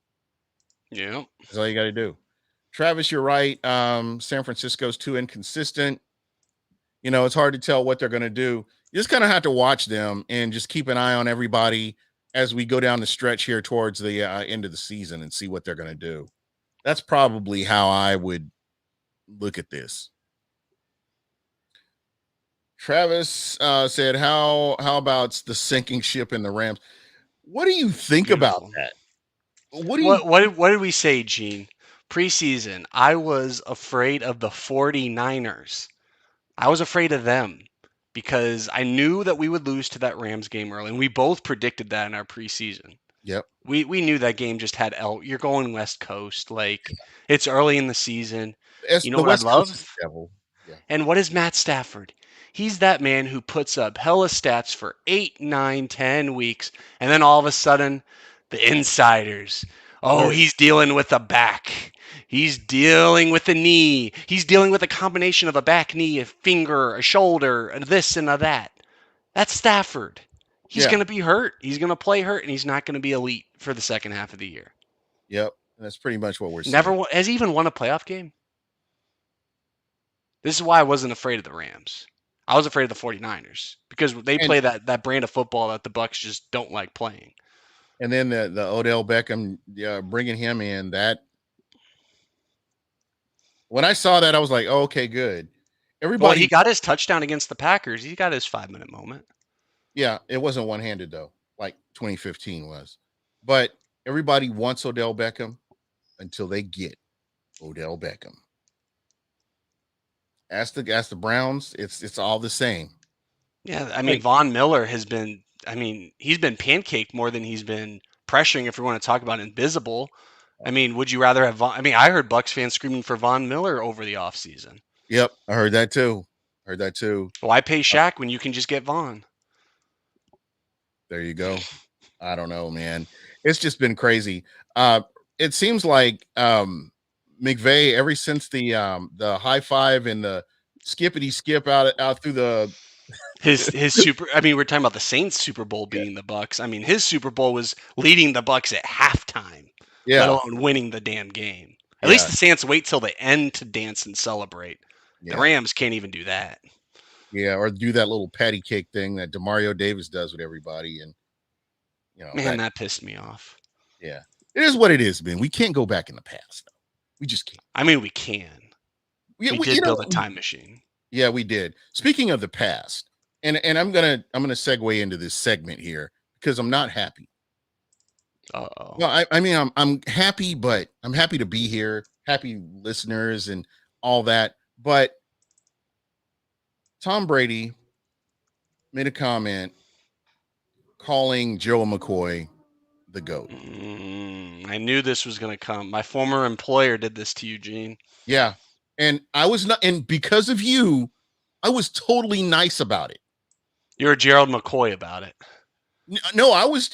Speaker 1: Yeah.
Speaker 2: That's all you got to do. Travis, you're right. San Francisco's too inconsistent. It's hard to tell what they're going to do. You just kind of have to watch them and just keep an eye on everybody as we go down the stretch here towards the end of the season and see what they're going to do. That's probably how I would look at this. Travis said, "How about the sinking ship in the Rams?" What do you think about
Speaker 1: Beautiful.
Speaker 2: that? What do you?
Speaker 1: What did we say, Gene? Preseason, I was afraid of the 49ers. I was afraid of them because I knew that we would lose to that Rams game early, and we both predicted that in our preseason.
Speaker 2: Yep.
Speaker 1: We knew that game just had you're going West Coast, like it's early in the season.
Speaker 2: As
Speaker 1: You know
Speaker 2: the
Speaker 1: what I'd
Speaker 2: West Coast is
Speaker 1: love?
Speaker 2: the devil. Yeah.
Speaker 1: And what is Matt Stafford? He's that man who puts up hella stats for 8, 9, 10 weeks, and then all of a sudden, the insiders. Oh,
Speaker 2: Where?
Speaker 1: he's dealing with a back. He's dealing with a knee. He's dealing with a combination of a back, knee, a finger, a shoulder, and this and a that. That's Stafford. He's
Speaker 2: Yeah.
Speaker 1: going to be hurt. He's going to play hurt, and he's not going to be elite for the second half of the year.
Speaker 2: Yep. That's pretty much what we're seeing.
Speaker 1: Never has he even won a playoff game? This is why I wasn't afraid of the Rams. I was afraid of the 49ers because they
Speaker 2: And
Speaker 1: play that brand of football that the Bucs just don't like playing.
Speaker 2: and then the Odell Beckham, bringing him in. That when I saw that, I was like, oh, okay, good.
Speaker 1: Well,
Speaker 2: Everybody,
Speaker 1: he got his touchdown against the Packers. He got his 5-minute moment.
Speaker 2: yeah, it wasn't one handed though, like 2015 was. But everybody wants Odell Beckham until they get Odell Beckham. Ask the Browns, it's all the same.
Speaker 1: Yeah, I mean, Von Miller has been. I mean, he's been pancaked more than he's been pressuring. If we want to talk about invisible, I mean, would you rather have Von? I mean, I heard Bucs fans screaming for Von Miller over the offseason.
Speaker 2: Yep, I heard that too.
Speaker 1: Why pay Shaq when you can just get Von?
Speaker 2: There you go. I don't know, man. It's just been crazy. It seems like McVay, ever since the high five and the skippity skip out through the
Speaker 1: His super. I mean, we're talking about the Saints Super Bowl being the Bucs. I mean, his Super Bowl was leading the Bucs at halftime, let
Speaker 2: yeah
Speaker 1: alone winning the damn game. At
Speaker 2: yeah
Speaker 1: least the Saints wait till the end to dance and celebrate. The
Speaker 2: yeah
Speaker 1: Rams can't even do that.
Speaker 2: yeah, or do that little patty cake thing that Demario Davis does with everybody, and
Speaker 1: Man, that pissed me off.
Speaker 2: yeah, it is what it is, man. We can't go back in the past. We just can't.
Speaker 1: I mean, we can. We did build a time machine.
Speaker 2: Yeah, we did. Speaking of the past, and I'm gonna segue into this segment here because I'm not happy.
Speaker 1: Uh-oh.
Speaker 2: Well, I mean, I'm happy, but I'm happy to be here, happy listeners and all that. But Tom Brady made a comment calling Joe McCoy the GOAT.
Speaker 1: I knew this was going to come. My former employer did this to you, Gene.
Speaker 2: Yeah. And I was not, and because of you, I was totally nice about it.
Speaker 1: You're Gerald McCoy about it.
Speaker 2: No, I was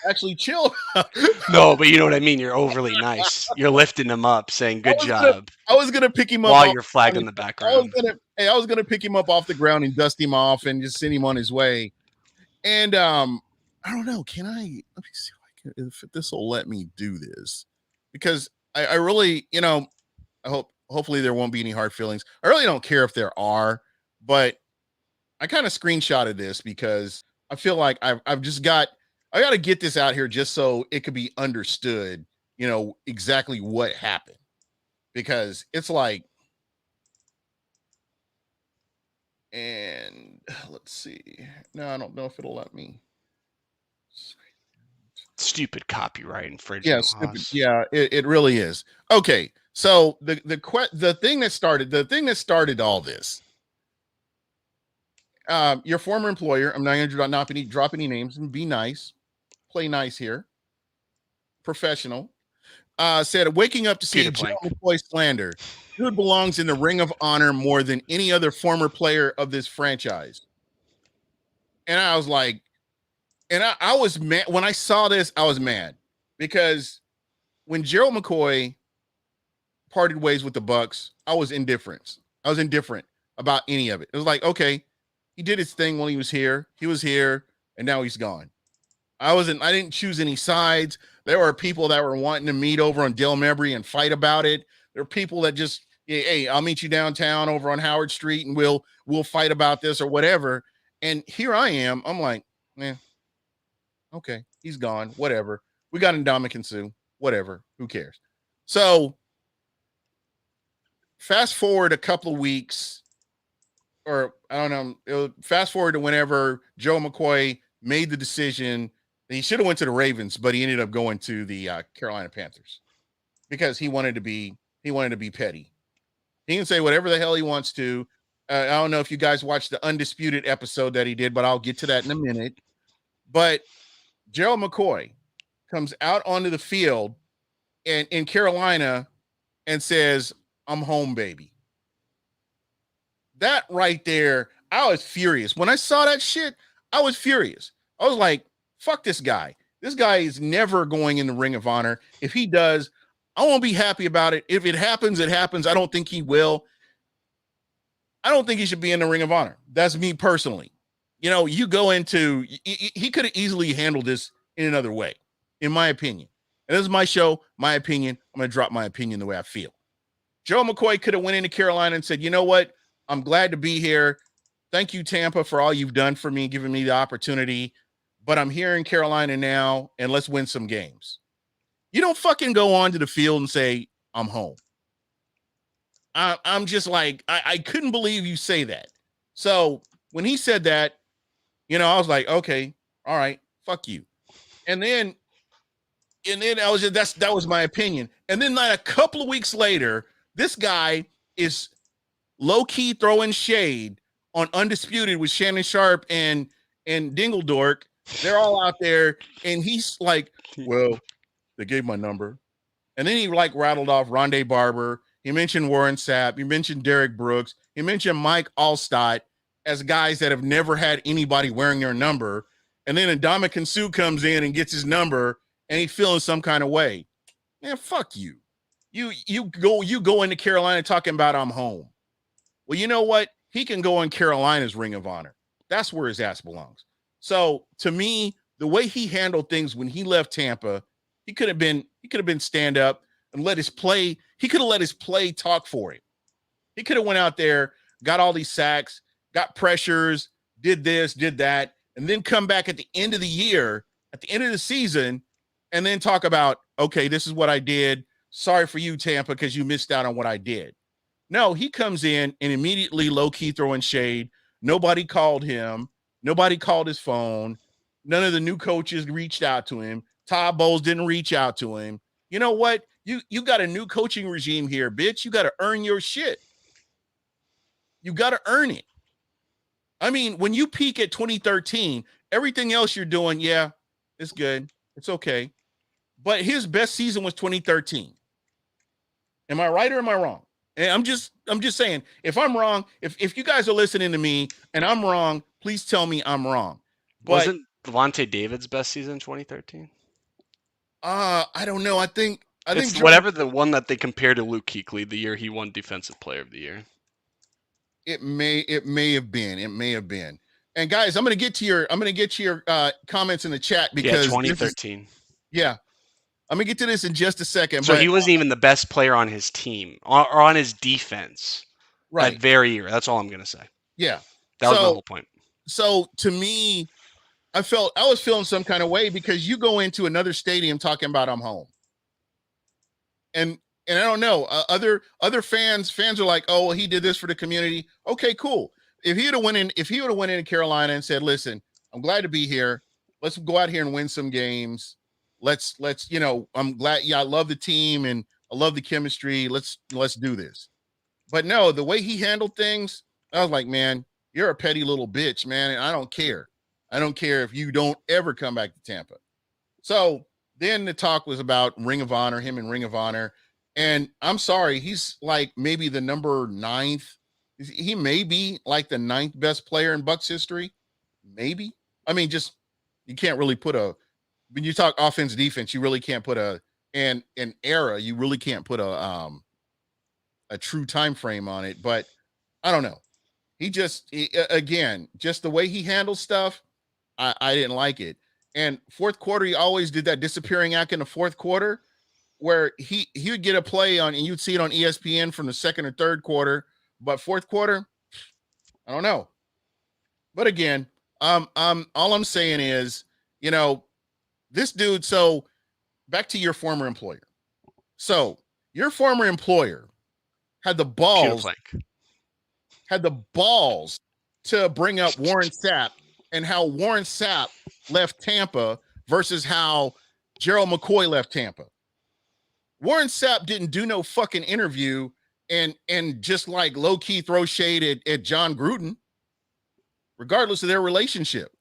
Speaker 2: actually chill.
Speaker 1: No, but you know what I mean. You're overly nice. You're lifting him up, saying "Good job."
Speaker 2: I was gonna pick him up
Speaker 1: while you're flagging the background.
Speaker 2: I was gonna pick him up off the ground and dust him off and just send him on his way. And I don't know. Can I? Let me see if this will let me do this, because I really, hopefully there won't be any hard feelings. I really don't care if there are, but I kind of screenshotted this because I feel like I got to get this out here just so it could be understood, exactly what happened, because it's like, and let's see. No, I don't know if it'll let me.
Speaker 1: Stupid copyright infringement.
Speaker 2: Yeah, stupid. Yeah, it really is. Okay, so the thing that started all this. Your former employer, I'm not going to drop any names, and be nice, play nice here, professional, said, waking up to see Joe McCoy slander. Dude belongs in the Ring of Honor more than any other former player of this franchise. And I was like, and I was mad. When I saw this, I was mad, because when Gerald McCoy parted ways with the Bucs, I was indifferent about any of it. It was like, okay, he did his thing while he was here. He was here, and now he's gone. I didn't choose any sides. There were people that were wanting to meet over on Dale Mabry and fight about it. There are people that just, hey, I'll meet you downtown over on Howard Street and we'll fight about this or whatever. And here I am. I'm like, man, okay, he's gone. Whatever. We got Ndamukong Suh. Whatever. Who cares? So fast forward a couple of weeks, or I don't know, fast forward to whenever Joe McCoy made the decision. He should have went to the Ravens, but he ended up going to the Carolina Panthers because he wanted to be petty. He can say whatever the hell he wants to. I don't know if you guys watched the Undisputed episode that he did, but I'll get to that in a minute. But Gerald McCoy comes out onto the field and in Carolina and says, "I'm home, baby." That right there, I was furious. When I saw that shit, I was furious. I was like, fuck this guy. This guy is never going in the Ring of Honor. If he does, I won't be happy about it. If it happens, it happens. I don't think he will. I don't think he should be in the Ring of Honor. That's me personally. You know, you go into, he could have easily handled this in another way, in my opinion. And this is my show, my opinion. I'm going to drop my opinion the way I feel. Joe McCoy could have went into Carolina and said, you know what? I'm glad to be here. Thank you, Tampa, for all you've done for me, giving me the opportunity. But I'm here in Carolina now, and let's win some games. You don't fucking go onto the field and say, I'm home. I'm just like, I couldn't believe you say that. So when he said that, you know, I was like, okay, all right, fuck you. And then I was just, that was my opinion. And then like a couple of weeks later, this guy is low-key throwing shade on Undisputed with Shannon Sharp and Dingledork. They're all out there, and he's like, well, they gave my number. And then he like rattled off Rondé Barber. He mentioned Warren Sapp. He mentioned Derek Brooks. He mentioned Mike Allstott as guys that have never had anybody wearing their number. And then Ndamukong Suh comes in and gets his number, and he's feeling some kind of way. Man, fuck you. You go into Carolina talking about I'm home. Well, you know what? He can go in Carolina's Ring of Honor. That's where his ass belongs. So to me, the way he handled things when he left Tampa, he could have been stand up and let his play. He could have let his play talk for him. He could have went out there, got all these sacks, got pressures, did this, did that, and then come back at the end of the year, at the end of the season, and then talk about, okay, this is what I did. Sorry for you, Tampa, because you missed out on what I did. No, he comes in and immediately low-key throwing shade. Nobody called him. Nobody called his phone. None of the new coaches reached out to him. Todd Bowles didn't reach out to him. You know what? You got a new coaching regime here, bitch. You got to earn your shit. You got to earn it. I mean, when you peak at 2013, everything else you're doing, yeah, it's good. It's okay. But his best season was 2013. Am I right or am I wrong? And I'm just saying, if I'm wrong, if you guys are listening to me and I'm wrong, please tell me I'm wrong. But
Speaker 1: Wasn't Levante David's best season in 2013?
Speaker 2: I don't know. I think
Speaker 1: It's whatever the one that they compared to Luke Kuechly the year he won Defensive Player of the Year.
Speaker 2: It may have been. It may have been. And guys, I'm gonna get to your comments in the chat because
Speaker 1: 2013.
Speaker 2: I'm gonna get to this in just a second.
Speaker 1: So
Speaker 2: but
Speaker 1: he wasn't even the best player on his team or on his defense
Speaker 2: right.
Speaker 1: that very year. That's all I'm gonna say.
Speaker 2: Yeah.
Speaker 1: That was my whole point.
Speaker 2: So to me, I was feeling some kind of way because you go into another stadium talking about I'm home. And I don't know, other fans are like, oh, well, he did this for the community. Okay, cool. If he would have went in Carolina and said, listen, I'm glad to be here. Let's go out here and win some games. Let's I'm glad. Yeah, I love the team and I love the chemistry. Let's do this. But no, the way he handled things, I was like, man, you're a petty little bitch, man. And I don't care. I don't care if you don't ever come back to Tampa. So then the talk was about Ring of Honor, him in Ring of Honor. And I'm sorry, he's like maybe the number 9th. He may be like the 9th best player in Bucs history. Maybe. I mean, just you can't really put when you talk offense, defense, you really can't put an era, you really can't put a true time frame on it. But I don't know. Again, just the way he handles stuff, I didn't like it. And fourth quarter, he always did that disappearing act in the fourth quarter where he would get a play on, and you'd see it on ESPN from the second or third quarter, but fourth quarter, I don't know. But again, all I'm saying is, you know, this dude. So back to your former employer. So your former employer had the
Speaker 1: Peter
Speaker 2: balls
Speaker 1: Plank.
Speaker 2: had the balls to bring up Warren Sapp and how Warren Sapp left Tampa versus how Gerald McCoy left Tampa. Warren Sapp didn't do no fucking interview and just like low key throw shade at John Gruden, regardless of their relationship.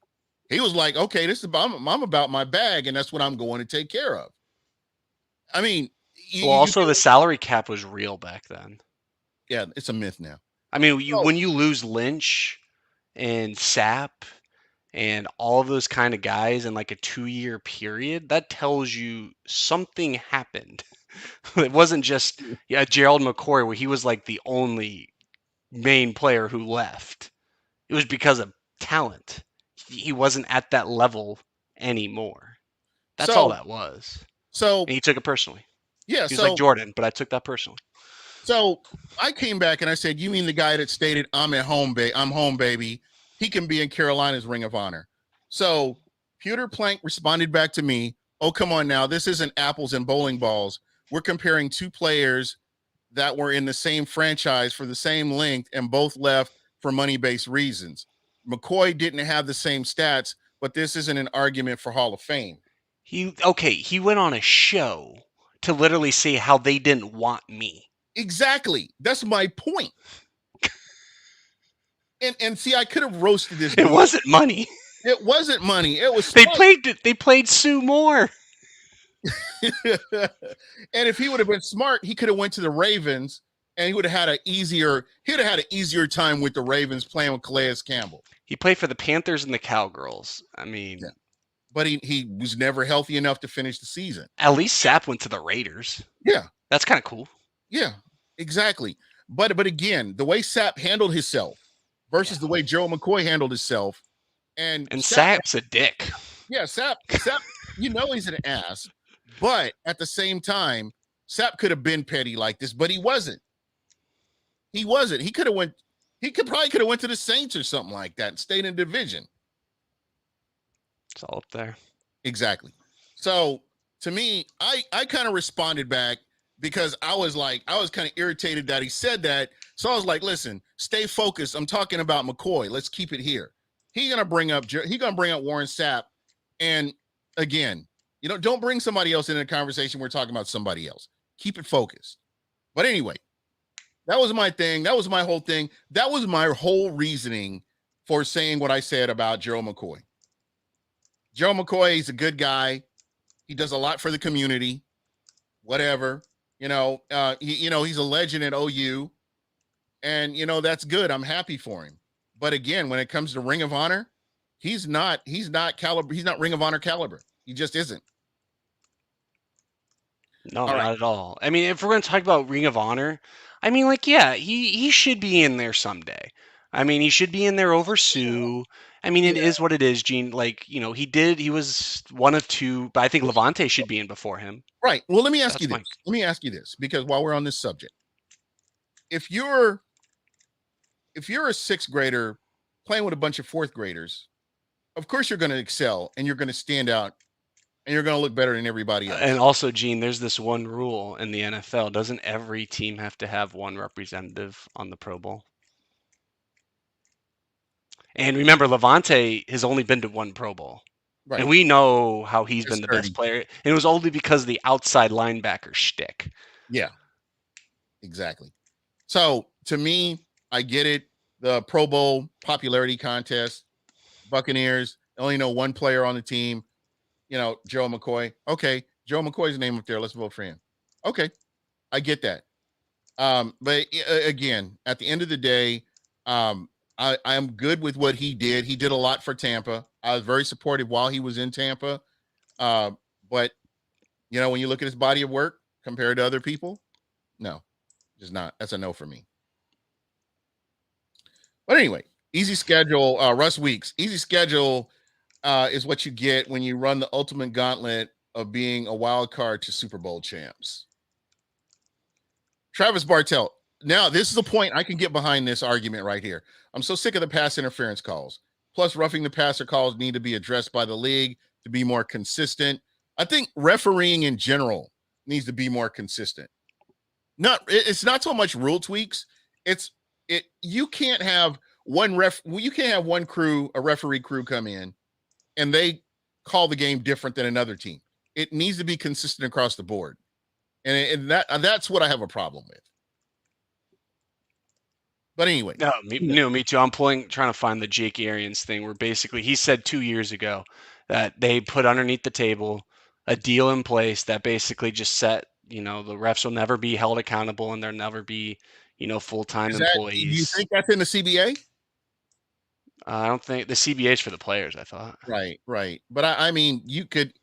Speaker 2: He was like, okay, this is about, I'm about my bag, and that's what I'm going to take care of. I mean,
Speaker 1: Well, also the salary cap was real back then.
Speaker 2: Yeah, it's a myth now.
Speaker 1: I mean, when you lose Lynch and Sapp and all of those kind of guys in like a 2-year period, that tells you something happened. It wasn't just Gerald McCoy where he was like the only main player who left. It was because of talent. He wasn't at that level anymore. That's all that was.
Speaker 2: So
Speaker 1: and he took it personally.
Speaker 2: Yeah,
Speaker 1: he was like Jordan, but I took that personally.
Speaker 2: So I came back and I said, "You mean the guy that stated I'm at home, I'm home, baby? He can be in Carolina's Ring of Honor." So Peter Plank responded back to me, "Oh, come on now. This isn't apples and bowling balls. We're comparing two players that were in the same franchise for the same length and both left for money-based reasons. McCoy didn't have the same stats, but this isn't an argument for Hall of Fame."
Speaker 1: He went on a show to literally say how they didn't want me.
Speaker 2: Exactly. That's my point. And see, I could have roasted this.
Speaker 1: It wasn't money.
Speaker 2: It wasn't money. It was
Speaker 1: they played Sue Moore.
Speaker 2: And if he would have been smart, he could have went to the Ravens and he would have had an easier time with the Ravens playing with Calais Campbell.
Speaker 1: He played for the Panthers and the Cowgirls. I mean,
Speaker 2: but he was never healthy enough to finish the season.
Speaker 1: At least Sapp went to the Raiders.
Speaker 2: Yeah.
Speaker 1: That's kind of cool.
Speaker 2: Yeah, exactly. But again, the way Sapp handled himself versus the way Joe McCoy handled himself. And
Speaker 1: Sapp's a dick.
Speaker 2: Yeah, Sapp, he's an ass. But at the same time, Sapp could have been petty like this, but he wasn't. He wasn't. He probably could have went to the Saints or something like that and stayed in the division.
Speaker 1: It's all up there.
Speaker 2: Exactly. So to me, I kind of responded back because I was kind of irritated that he said that. So I was like, listen, stay focused. I'm talking about McCoy. Let's keep it here. He's gonna bring up Warren Sapp. And again, don't bring somebody else into the conversation. We're talking about somebody else. Keep it focused. But anyway, that was my thing. That was my whole thing. That was my whole reasoning for saying what I said about Gerald McCoy. Gerald McCoy, he's a good guy. He does a lot for the community. Whatever. He's a legend at OU. And, that's good. I'm happy for him. But again, when it comes to Ring of Honor, he's not caliber. He's not Ring of Honor caliber. He just isn't.
Speaker 1: No, not at all. I mean, if we're going to talk about Ring of Honor, I mean, he should be in there someday. I mean, he should be in there over Sue. I mean, it is what it is, Gene. He was one of two, but I think Levante should be in before him.
Speaker 2: Right. Well, let me ask you this. Let me ask you this, because while we're on this subject, if you're a sixth grader playing with a bunch of fourth graders, of course you're going to excel and you're going to stand out and you're going to look better than everybody else.
Speaker 1: And also, Gene, there's this one rule in the NFL. Doesn't every team have to have one representative on the Pro Bowl? And remember, Levante has only been to one Pro Bowl. Right. And we know how he's been the best player. And it was only because of the outside linebacker shtick.
Speaker 2: Yeah, exactly. So, to me, I get it. The Pro Bowl popularity contest, Buccaneers, only know one player on the team, Joe McCoy. Okay, Joe McCoy's name up there. Let's vote for him. Okay, I get that. But again, at the end of the day, I'm good with what he did. He did a lot for Tampa. I was very supportive while he was in Tampa. But, when you look at his body of work compared to other people, no, just not. That's a no for me. But anyway, easy schedule. Russ Weeks, easy schedule. is what you get when you run the ultimate gauntlet of being a wild card to Super Bowl champs. Travis Bartell. Now, this is a point I can get behind this argument right here. I'm so sick of the pass interference calls. Plus, roughing the passer calls need to be addressed by the league to be more consistent. I think refereeing in general needs to be more consistent. It's not so much rule tweaks. It's it you can't have you can't have one crew, a referee crew come in and they call the game different than another team. It needs to be consistent across the board. And that's what I have a problem with. But anyway,
Speaker 1: No, me too. I'm trying to find the Jake Arians thing where basically he said 2 years ago that they put underneath the table a deal in place that basically just set, the refs will never be held accountable and there'll never be, full-time
Speaker 2: do you
Speaker 1: employees.
Speaker 2: think that's in the CBA?
Speaker 1: I don't think the CBA is for the players, I thought.
Speaker 2: Right. But I mean, you could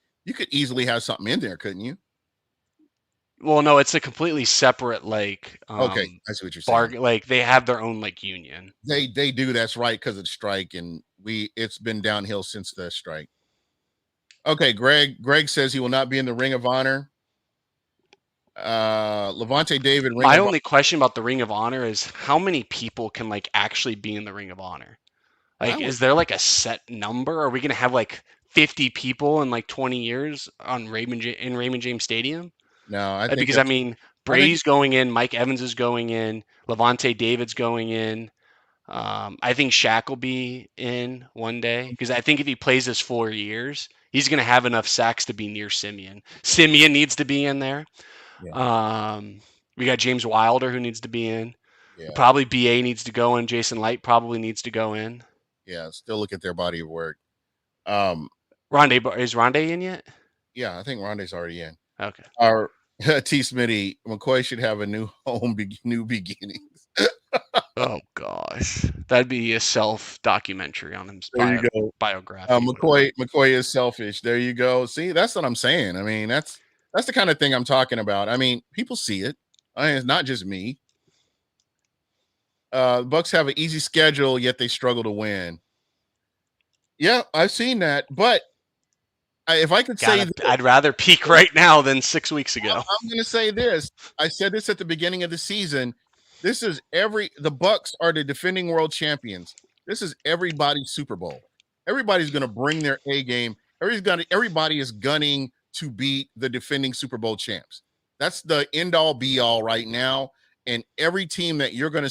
Speaker 2: easily have something in there, couldn't you?
Speaker 1: Well, no, it's a completely separate
Speaker 2: Okay, I see what you're saying.
Speaker 1: like they have their own union.
Speaker 2: They do, that's right, because of the strike, and it's been downhill since the strike. Okay, Greg says he will not be in the Ring of Honor. Levante David.
Speaker 1: My only question about the Ring of Honor is how many people can actually be in the Ring of Honor? Is there a set number? Are we gonna have 50 people in 20 years on Raymond James Stadium?
Speaker 2: No, I think
Speaker 1: because I mean Brady's going in, Mike Evans is going in, Levante David's going in. I think Shaq will be in one day because I think if he plays this 4 years, he's going to have enough sacks to be near Simeon. Simeon needs to be in there. Yeah. We got James Wilder who needs to be in. Yeah. Probably BA needs to go in. Jason Light probably needs to go in.
Speaker 2: Yeah, still look at their body of work.
Speaker 1: Is Rondé in yet?
Speaker 2: Yeah, I think Rondé's already in.
Speaker 1: Okay.
Speaker 2: Our T. Smitty, McCoy should have a new home, new beginnings.
Speaker 1: Oh gosh, that'd be a self-documentary on his biography.
Speaker 2: McCoy is selfish. There you go. See, that's what I'm saying. I mean, that's the kind of thing I'm talking about. I mean, people see it. I mean, it's not just me. Bucs have an easy schedule, yet they struggle to win. Yeah, I've seen that. But if I could say,
Speaker 1: I'd rather peak right now than 6 weeks ago.
Speaker 2: I'm going to say this. I said this at the beginning of the season. This is the Bucs are the defending world champions. This is everybody's Super Bowl. Everybody's going to bring their A game. Everybody is gunning to beat the defending Super Bowl champs. That's the end all be all right now. And every team that you're gonna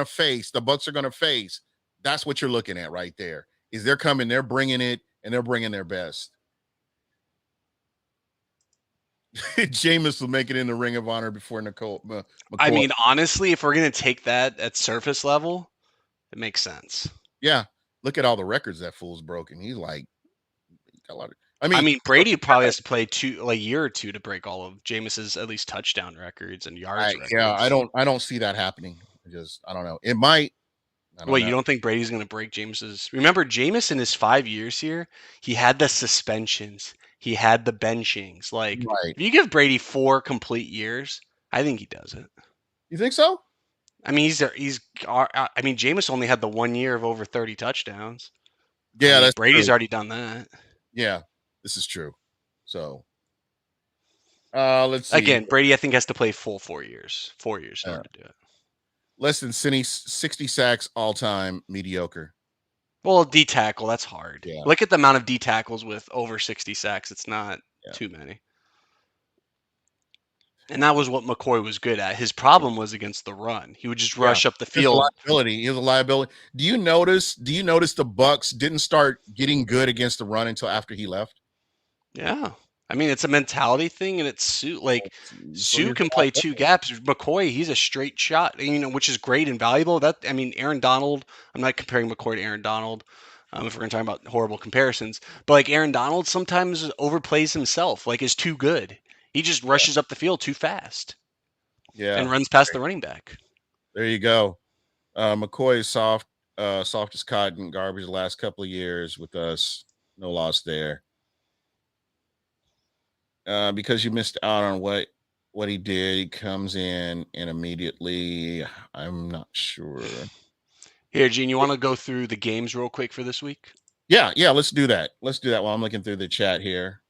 Speaker 2: face, the Bucs are gonna face. That's what you're looking at right there. Is they're coming, they're bringing it, and they're bringing their best. Jameis will make it in the Ring of Honor before McCoy.
Speaker 1: I mean, honestly, if we're gonna take that at surface level, it makes sense.
Speaker 2: Yeah, look at all the records that fool's broken. He's got a lot of.
Speaker 1: I mean, Brady probably has to play a year or two to break all of Jameis's at least touchdown records and yards records.
Speaker 2: Yeah, I don't see that happening. I don't know. It might.
Speaker 1: You don't think Brady's going to break Jameis's? Remember, Jameis in his 5 years here, he had the suspensions, he had the benchings. If you give Brady 4 complete years, I think he does it.
Speaker 2: You think so?
Speaker 1: I mean, Jameis only had the 1 year of over 30 touchdowns.
Speaker 2: Yeah, that's
Speaker 1: Brady's
Speaker 2: true.
Speaker 1: already done that.
Speaker 2: Yeah, this is true. So, let's see.
Speaker 1: Again, Brady, I think, has to play full 4 years. 4 years in order to do it.
Speaker 2: Less than 60 sacks all time, mediocre.
Speaker 1: Well, D tackle, that's hard. Yeah. Look at the amount of D tackles with over 60 sacks. It's not too many. And that was what McCoy was good at. His problem was against the run. He would just rush up the field.
Speaker 2: He was a liability. Do you notice the Bucs didn't start getting good against the run until after he left?
Speaker 1: Yeah. I mean, it's a mentality thing, and it's Sue can play 2 gaps. McCoy, he's a straight shot, which is great and valuable. Aaron Donald, I'm not comparing McCoy to Aaron Donald if we're going to talk about horrible comparisons, but Aaron Donald sometimes overplays himself, is too good. He just rushes up the field too fast. Yeah. And runs past the running back.
Speaker 2: There you go. McCoy is soft as cotton, garbage the last couple of years with us. No loss there. Because you missed out on what he did. He comes in and immediately, I'm not sure.
Speaker 1: Here, Gene, you want to go through the games real quick for this week?
Speaker 2: Yeah, let's do that. Let's do that while I'm looking through the chat here.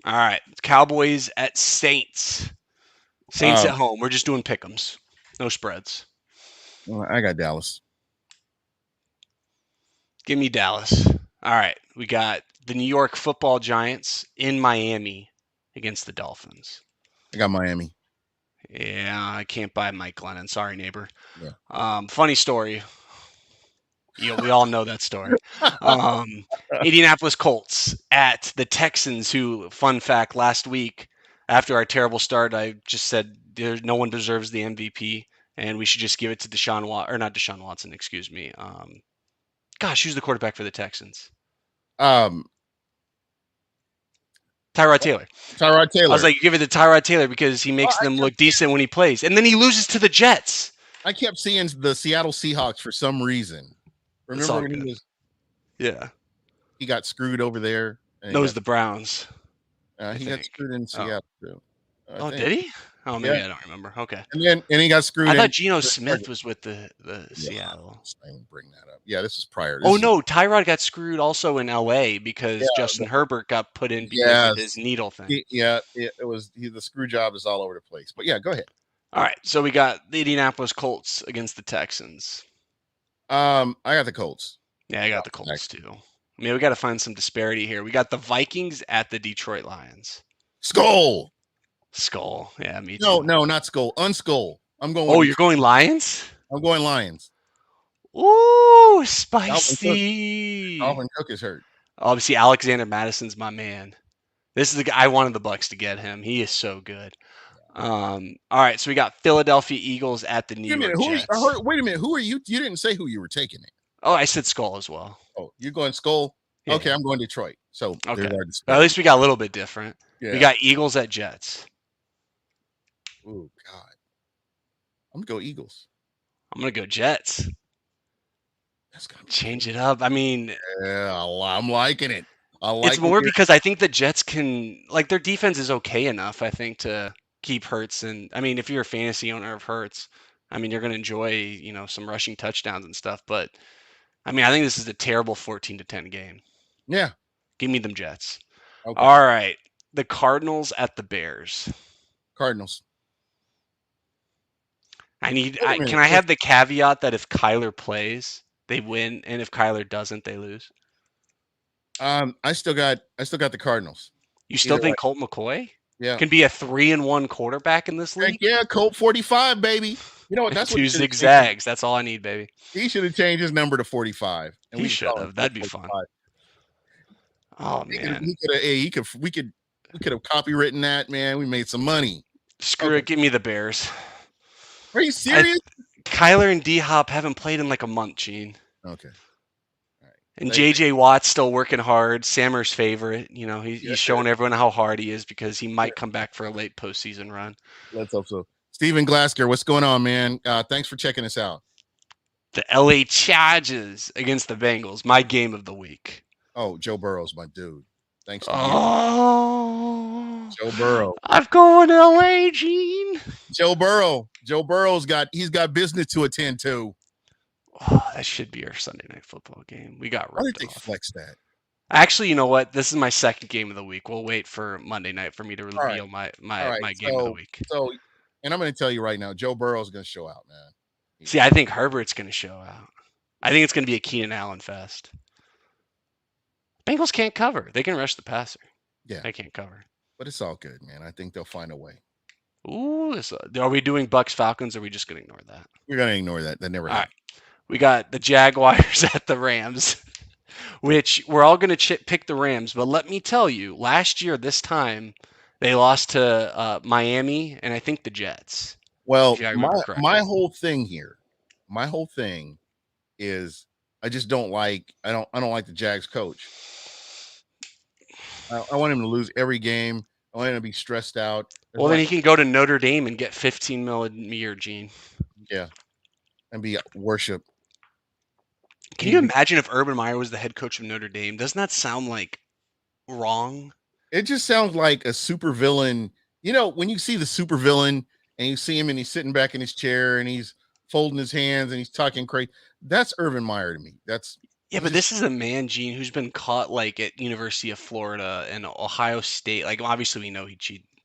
Speaker 1: All right. Cowboys at Saints. Saints at home. We're just doing pick'ems. No spreads.
Speaker 2: Well, I got Dallas.
Speaker 1: Give me Dallas. All right. We got the New York Football Giants in Miami against the Dolphins.
Speaker 2: I got Miami.
Speaker 1: Yeah, I can't buy Mike Glennon. Sorry, neighbor.
Speaker 2: Yeah.
Speaker 1: Funny story. We all know that story. Indianapolis Colts at the Texans, who, fun fact, last week after our terrible start, I just said no one deserves the MVP, and we should just give it to Deshaun Watson, or not Deshaun Watson, excuse me. Gosh, who's the quarterback for the Texans?
Speaker 2: Um,
Speaker 1: Tyrod Taylor.
Speaker 2: Tyrod Taylor.
Speaker 1: I was like, give it to Tyrod Taylor because he makes them look decent when he plays, and then he loses to the Jets.
Speaker 2: I kept seeing the Seattle Seahawks for some reason. Remember when he got screwed over there?
Speaker 1: No, it was the Browns.
Speaker 2: He got screwed in Seattle too.
Speaker 1: Did he? Oh, maybe I don't remember. Okay.
Speaker 2: And he got screwed.
Speaker 1: I thought Geno Smith was with the Seattle.
Speaker 2: I didn't bring that up. Yeah, this was prior.
Speaker 1: No, Tyrod got screwed also in LA because Justin Herbert got put in because of his needle thing.
Speaker 2: It was the screw job is all over the place. But yeah, go ahead.
Speaker 1: All right, so we got the Indianapolis Colts against the Texans.
Speaker 2: I got the Colts.
Speaker 1: Yeah, I got the Colts too. I mean, we got to find some disparity here. We got the Vikings at the Detroit Lions.
Speaker 2: Skull.
Speaker 1: Yeah, me too.
Speaker 2: No, not Skull. Unskull. I'm going.
Speaker 1: Oh, you're going Lions?
Speaker 2: I'm going Lions.
Speaker 1: Ooh, spicy.
Speaker 2: Dalvin Cook is hurt.
Speaker 1: Obviously, Alexander Madison's my man. This is the guy I wanted the Bucs to get him. He is so good. All right, so we got Philadelphia Eagles at the New York Jets.
Speaker 2: Wait a minute. Who are you? You didn't say who you were taking it.
Speaker 1: Oh, I said Skull as well.
Speaker 2: Oh, you're going Skull? Yeah. Okay, I'm going Detroit. So
Speaker 1: okay. At least we got a little bit different. Yeah. We got Eagles at Jets.
Speaker 2: Oh, God. I'm going to go Eagles.
Speaker 1: I'm going to go Jets.
Speaker 2: That's gonna
Speaker 1: change it up. I mean,
Speaker 2: yeah, I'm liking it.
Speaker 1: It's more because I think the Jets can, like, their defense is okay enough, I think, to keep Hurts. And I mean, if you're a fantasy owner of Hurts, I mean, you're going to enjoy, some rushing touchdowns and stuff. But I mean, I think this is a terrible 14-10 game.
Speaker 2: Yeah.
Speaker 1: Give me them Jets. Okay. All right. The Cardinals at the Bears.
Speaker 2: Cardinals.
Speaker 1: Can I have the caveat that if Kyler plays, they win, and if Kyler doesn't, they lose?
Speaker 2: I still got the Cardinals.
Speaker 1: You still think Colt McCoy?
Speaker 2: Yeah.
Speaker 1: Can be a 3-1 quarterback in this league?
Speaker 2: Yeah, Colt 45, baby. You know what? That's
Speaker 1: two zigzags. That's all I need, baby.
Speaker 2: He should have changed his number to 45.
Speaker 1: And he should have. That'd be fun. Oh man.
Speaker 2: We could have copywritten that, man. We made some money.
Speaker 1: Screw it. Give me the Bears.
Speaker 2: Are you serious?
Speaker 1: Kyler and D-Hop haven't played in like a month, Gene.
Speaker 2: Okay.
Speaker 1: All right. And J.J. Watt's still working hard. Sammer's favorite. He's showing everyone how hard he is because he might come back for a late postseason run.
Speaker 2: Let's hope so. Steven Glasker, what's going on, man? Thanks for checking us out.
Speaker 1: The L.A. Chargers against the Bengals. My game of the week.
Speaker 2: Oh, Joe Burrow's my dude. Thanks.
Speaker 1: Oh,
Speaker 2: Joe Burrow.
Speaker 1: I'm going L.A., Gene.
Speaker 2: Joe Burrow. Joe Burrow's got business to attend to.
Speaker 1: Oh, that should be our Sunday night football game. We got ripped off.
Speaker 2: Why did they flex that?
Speaker 1: Actually, you know what? This is my second game of the week. We'll wait for Monday night for me to reveal my game of the week.
Speaker 2: So, and I'm going to tell you right now, Joe Burrow's going to show out, man.
Speaker 1: See, I think Herbert's going to show out. I think it's going to be a Keenan Allen fest. Bengals can't cover. They can rush the passer.
Speaker 2: Yeah.
Speaker 1: They can't cover.
Speaker 2: But it's all good, man. I think they'll find a way.
Speaker 1: Ooh, are we doing Bucs Falcons or are we just going to ignore that?
Speaker 2: We're going to ignore that. That never happened.
Speaker 1: All right. We got the Jaguars at the Rams, which we're all going to pick the Rams. But let me tell you, last year, this time, they lost to Miami and I think the Jets.
Speaker 2: Well, my whole thing is I just don't like I don't like the Jags coach. I want him to lose every game. I want him to be stressed out.
Speaker 1: Then he can go to Notre Dame and get $15 million a year, Gene.
Speaker 2: Yeah, and be worship.
Speaker 1: Can you imagine if Urban Meyer was the head coach of Notre Dame? Doesn't that sound like wrong?
Speaker 2: It just sounds like a supervillain. When you see the supervillain and you see him and he's sitting back in his chair and he's folding his hands and he's talking crazy. That's Urban Meyer to me.
Speaker 1: Yeah,
Speaker 2: He
Speaker 1: but
Speaker 2: just
Speaker 1: this is a man, Gene, who's been caught like at University of Florida and Ohio State. Like obviously we know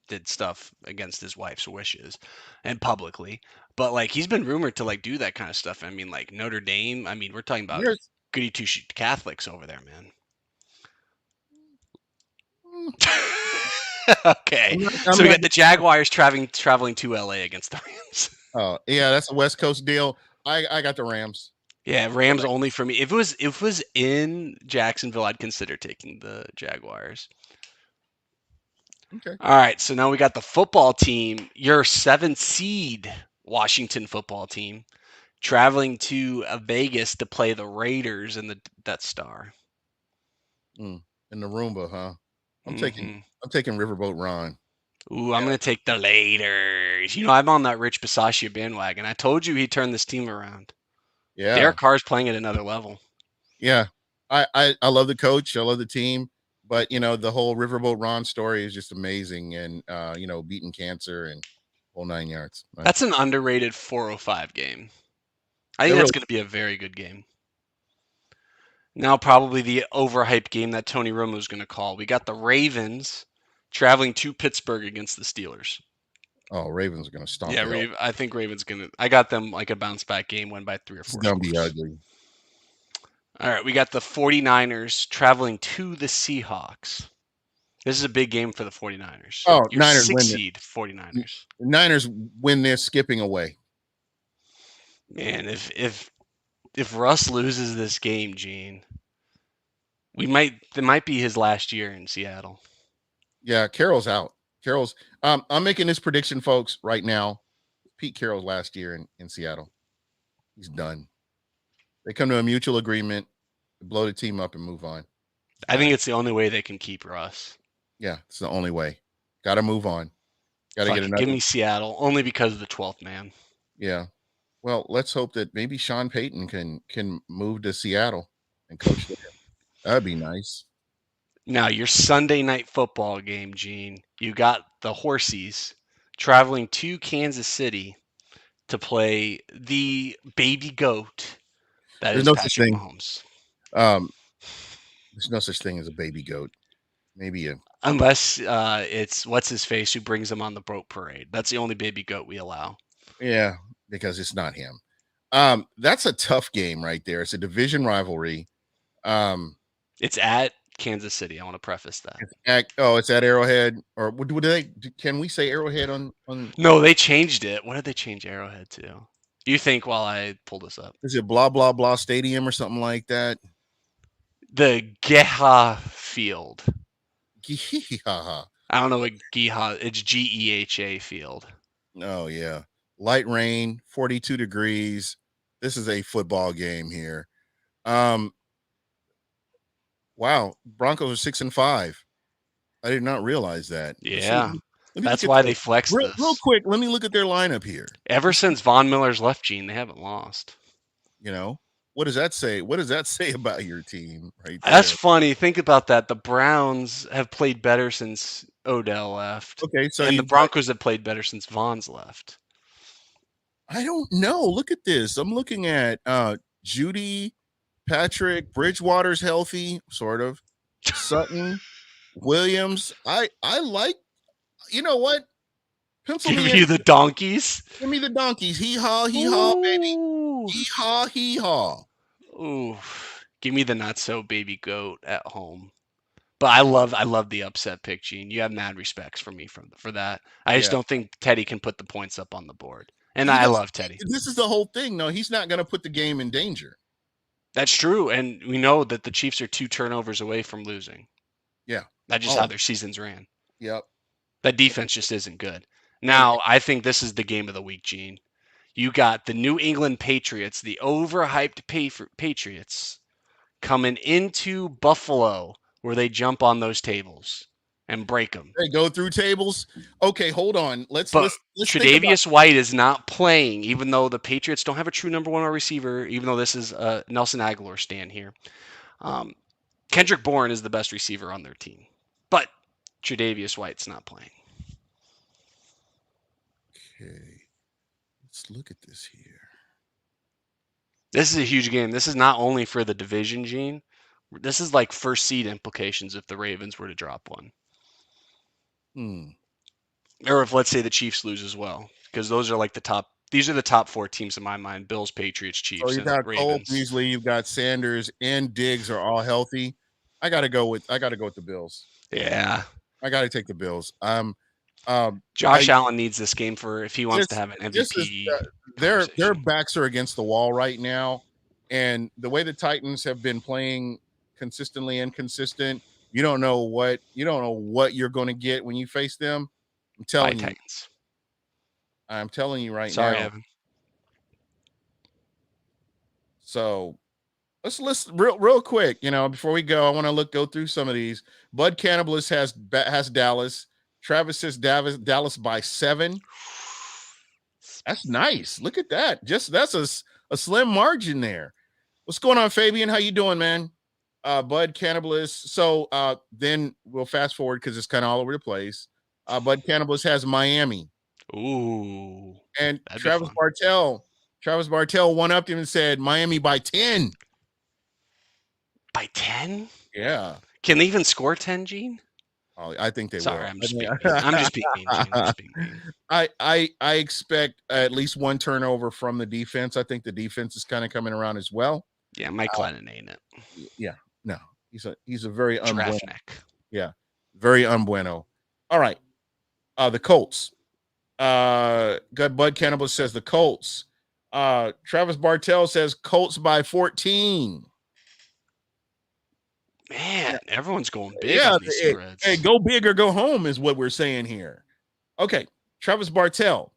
Speaker 1: did stuff against his wife's wishes and publicly, but like he's been rumored to like do that kind of stuff. I mean, like Notre Dame. I mean, we're talking about
Speaker 2: there's
Speaker 1: goody two shoe Catholics over there, man.
Speaker 2: mm,
Speaker 1: Okay,
Speaker 2: I'm
Speaker 1: so we
Speaker 2: not
Speaker 1: got the Jaguars traveling to LA against the Rams.
Speaker 2: oh yeah, that's a West Coast deal. I got the Rams.
Speaker 1: Yeah,
Speaker 2: I
Speaker 1: Rams
Speaker 2: like
Speaker 1: only for me. If it was in Jacksonville, I'd consider taking the Jaguars.
Speaker 2: okay.
Speaker 1: All right, so now we got the football team, your 7th seed Washington football team, traveling to Vegas to play the Raiders in the Death Star.
Speaker 2: In the Roomba, huh? I'm taking
Speaker 1: hmm
Speaker 2: I'm taking Riverboat Ron.
Speaker 1: Ooh, I'm
Speaker 2: Yeah.
Speaker 1: gonna take the Raiders. I'm on that Rich Bisaccia bandwagon. I told you he turned this team around.
Speaker 2: Yeah.
Speaker 1: Derek Carr's playing at another level.
Speaker 2: Yeah. I love the coach. I love the team. But the whole Riverboat Ron story is just amazing and beating cancer and whole 9 yards. But
Speaker 1: That's an underrated 405 game. I
Speaker 2: it
Speaker 1: think that's
Speaker 2: really
Speaker 1: going to be a very good game. Now, probably the overhyped game that Tony Romo is going to call. We got the Ravens traveling to Pittsburgh against the Steelers.
Speaker 2: oh, Ravens are gonna stomp
Speaker 1: Yeah,
Speaker 2: the hell.
Speaker 1: I think Ravens going to. I got them like a bounce back game, win by 3 or
Speaker 2: This is
Speaker 1: 4
Speaker 2: gonna be
Speaker 1: scores.
Speaker 2: ugly.
Speaker 1: All right, we got the 49ers traveling to the Seahawks. This is a big game for the 49ers.
Speaker 2: Oh,
Speaker 1: Your
Speaker 2: Niners
Speaker 1: 6
Speaker 2: win this.
Speaker 1: seed 49ers.
Speaker 2: Niners win this skipping away.
Speaker 1: Man, if Russ loses this game, Gene, it might be his last year in Seattle.
Speaker 2: Yeah, Carroll's out. Carroll's I'm making this prediction, folks, right now. Pete Carroll's last year in Seattle. He's done. They come to a mutual agreement, blow the team up and move on. He's
Speaker 1: I
Speaker 2: done.
Speaker 1: think it's the only way they can keep Russ.
Speaker 2: Yeah, it's the only way. Gotta move on. Gotta get
Speaker 1: Fuck it, give
Speaker 2: another.
Speaker 1: me Seattle only because of the 12th man.
Speaker 2: Yeah. Well, let's hope that maybe Sean Payton can move to Seattle and coach there. That'd be nice.
Speaker 1: Now, your Sunday night football game, Gene, you got the Horsies traveling to Kansas City to play the baby goat that
Speaker 2: There's
Speaker 1: is
Speaker 2: no such
Speaker 1: Patrick
Speaker 2: thing.
Speaker 1: Mahomes.
Speaker 2: Um, there's no such thing as a baby goat. Maybe a
Speaker 1: Unless it's what's his face who brings him on the boat parade. That's the only baby goat we allow.
Speaker 2: yeah, because it's not him. That's a tough game right there. It's a division rivalry. Um,
Speaker 1: It's at Kansas City. I want to preface that.
Speaker 2: it's at Arrowhead, or would they? Can we say Arrowhead on?
Speaker 1: No, they changed it. What did they change Arrowhead to? You think while I pull this up?
Speaker 2: Is it blah blah blah stadium or something like that?
Speaker 1: The Geha Field.
Speaker 2: Geehaha.
Speaker 1: I don't know what Geha. It's Geha Field.
Speaker 2: Oh yeah, light rain, 42 degrees. This is a football game here. Um, wow, Broncos are 6-5. I did not realize that. Let's see.
Speaker 1: Yeah,
Speaker 2: Let me look
Speaker 1: that's
Speaker 2: at
Speaker 1: why
Speaker 2: their
Speaker 1: they flexed
Speaker 2: real
Speaker 1: this.
Speaker 2: quick. Let me look at their lineup here.
Speaker 1: Ever since Von Miller's left, Gene, they haven't lost.
Speaker 2: You know, what does that say? What does that say about your team right
Speaker 1: That's
Speaker 2: there?
Speaker 1: funny. Think about that. The Browns have played better since Odell left,
Speaker 2: Okay, so
Speaker 1: and the
Speaker 2: you've got,
Speaker 1: Broncos have played better since Von's left.
Speaker 2: I don't know. Look at this. I'm looking at Judy, Patrick, Bridgewater's healthy, sort of. Sutton, Williams. I like, you know what? Pencil
Speaker 1: Give
Speaker 2: me in.
Speaker 1: you the donkeys.
Speaker 2: Give me the donkeys. Hee haw, baby.
Speaker 1: Ooh.
Speaker 2: Hee haw.
Speaker 1: Ooh. Give me the not so baby goat at home. But I love the upset pick, Gene. You have mad respects for me for that. I just
Speaker 2: Yeah.
Speaker 1: don't think Teddy can put the points up on the board. And
Speaker 2: He
Speaker 1: I
Speaker 2: does.
Speaker 1: love Teddy.
Speaker 2: This is the whole thing. No, he's not going to put the game in danger.
Speaker 1: That's true. And we know that the Chiefs are 2 turnovers away from losing.
Speaker 2: Yeah.
Speaker 1: That's just how
Speaker 2: Oh,
Speaker 1: their seasons ran.
Speaker 2: yep.
Speaker 1: That defense just isn't good.
Speaker 2: And
Speaker 1: Now, I think this is the game of the week, Gene. You got the New England Patriots, the overhyped Patriots, coming into Buffalo where they jump on those tables and break them.
Speaker 2: they go through tables. Okay, hold on.
Speaker 1: But
Speaker 2: Let's think about.
Speaker 1: Tre'Davious White is not playing, even though the Patriots don't have a true number 1 receiver, even though this is Nelson Aguilar stand here. Um, Kendrick Bourne is the best receiver on their team. But Tre'Davious White's not playing.
Speaker 2: Okay, let's look at this here.
Speaker 1: This is a huge game. This is not only for the division, Gene. This is like first seed implications if the Ravens were to drop one.
Speaker 2: Hmm.
Speaker 1: Or if, let's say, the Chiefs lose as well. Because those are like the top. These are the top four teams in my mind: Bills, Patriots,
Speaker 2: So
Speaker 1: Chiefs,
Speaker 2: you
Speaker 1: and
Speaker 2: got Cole
Speaker 1: Ravens.
Speaker 2: Beasley, you've got Sanders, and Diggs are all healthy. I got to go with the Bills.
Speaker 1: Yeah.
Speaker 2: I got to take the Bills.
Speaker 1: Josh
Speaker 2: I
Speaker 1: Allen needs this game for if he wants to
Speaker 2: just
Speaker 1: have an
Speaker 2: just as
Speaker 1: MVP
Speaker 2: their
Speaker 1: conversation.
Speaker 2: backs are against the wall right now, and the way the Titans have been playing consistently inconsistent, you don't know what you're going to get when you face them. I'm
Speaker 1: By
Speaker 2: telling you,
Speaker 1: Titans.
Speaker 2: right
Speaker 1: Sorry,
Speaker 2: now.
Speaker 1: Evan.
Speaker 2: So let's listen real quick. Before we go, I want to go through some of these. Bud Cannibalist has Dallas. Travis says Dallas by 7. That's nice. Look at that. That's a slim margin there. What's going on, Fabian? How you doing, man? Bud Cannibalist. So then we'll fast forward because it's kind of all over the place. Bud Cannibalist has Miami.
Speaker 1: Ooh,
Speaker 2: And
Speaker 1: that'd be fun.
Speaker 2: Travis Bartel one upped him and said Miami by 10.
Speaker 1: By 10?
Speaker 2: Yeah.
Speaker 1: Can they even score 10, Gene?
Speaker 2: Oh, I think they
Speaker 1: Sorry,
Speaker 2: will.
Speaker 1: I'm just being mean. I'm just being mean, Gene. I'm just being mean.
Speaker 2: I expect at least one turnover from the defense. I think the defense is kind of coming around as well.
Speaker 1: Yeah, Mike Glennon ain't it.
Speaker 2: Yeah, no, he's a very unbueno.
Speaker 1: Giraffe neck.
Speaker 2: Yeah, very unbueno. All right, the Colts. Good Bud Cannibal says the Colts. Travis Bartel says Colts by 14.
Speaker 1: Man, everyone's going big
Speaker 2: Yeah,
Speaker 1: on these spreads.
Speaker 2: hey, go big or go home is what we're saying here. Okay, Travis Bartel,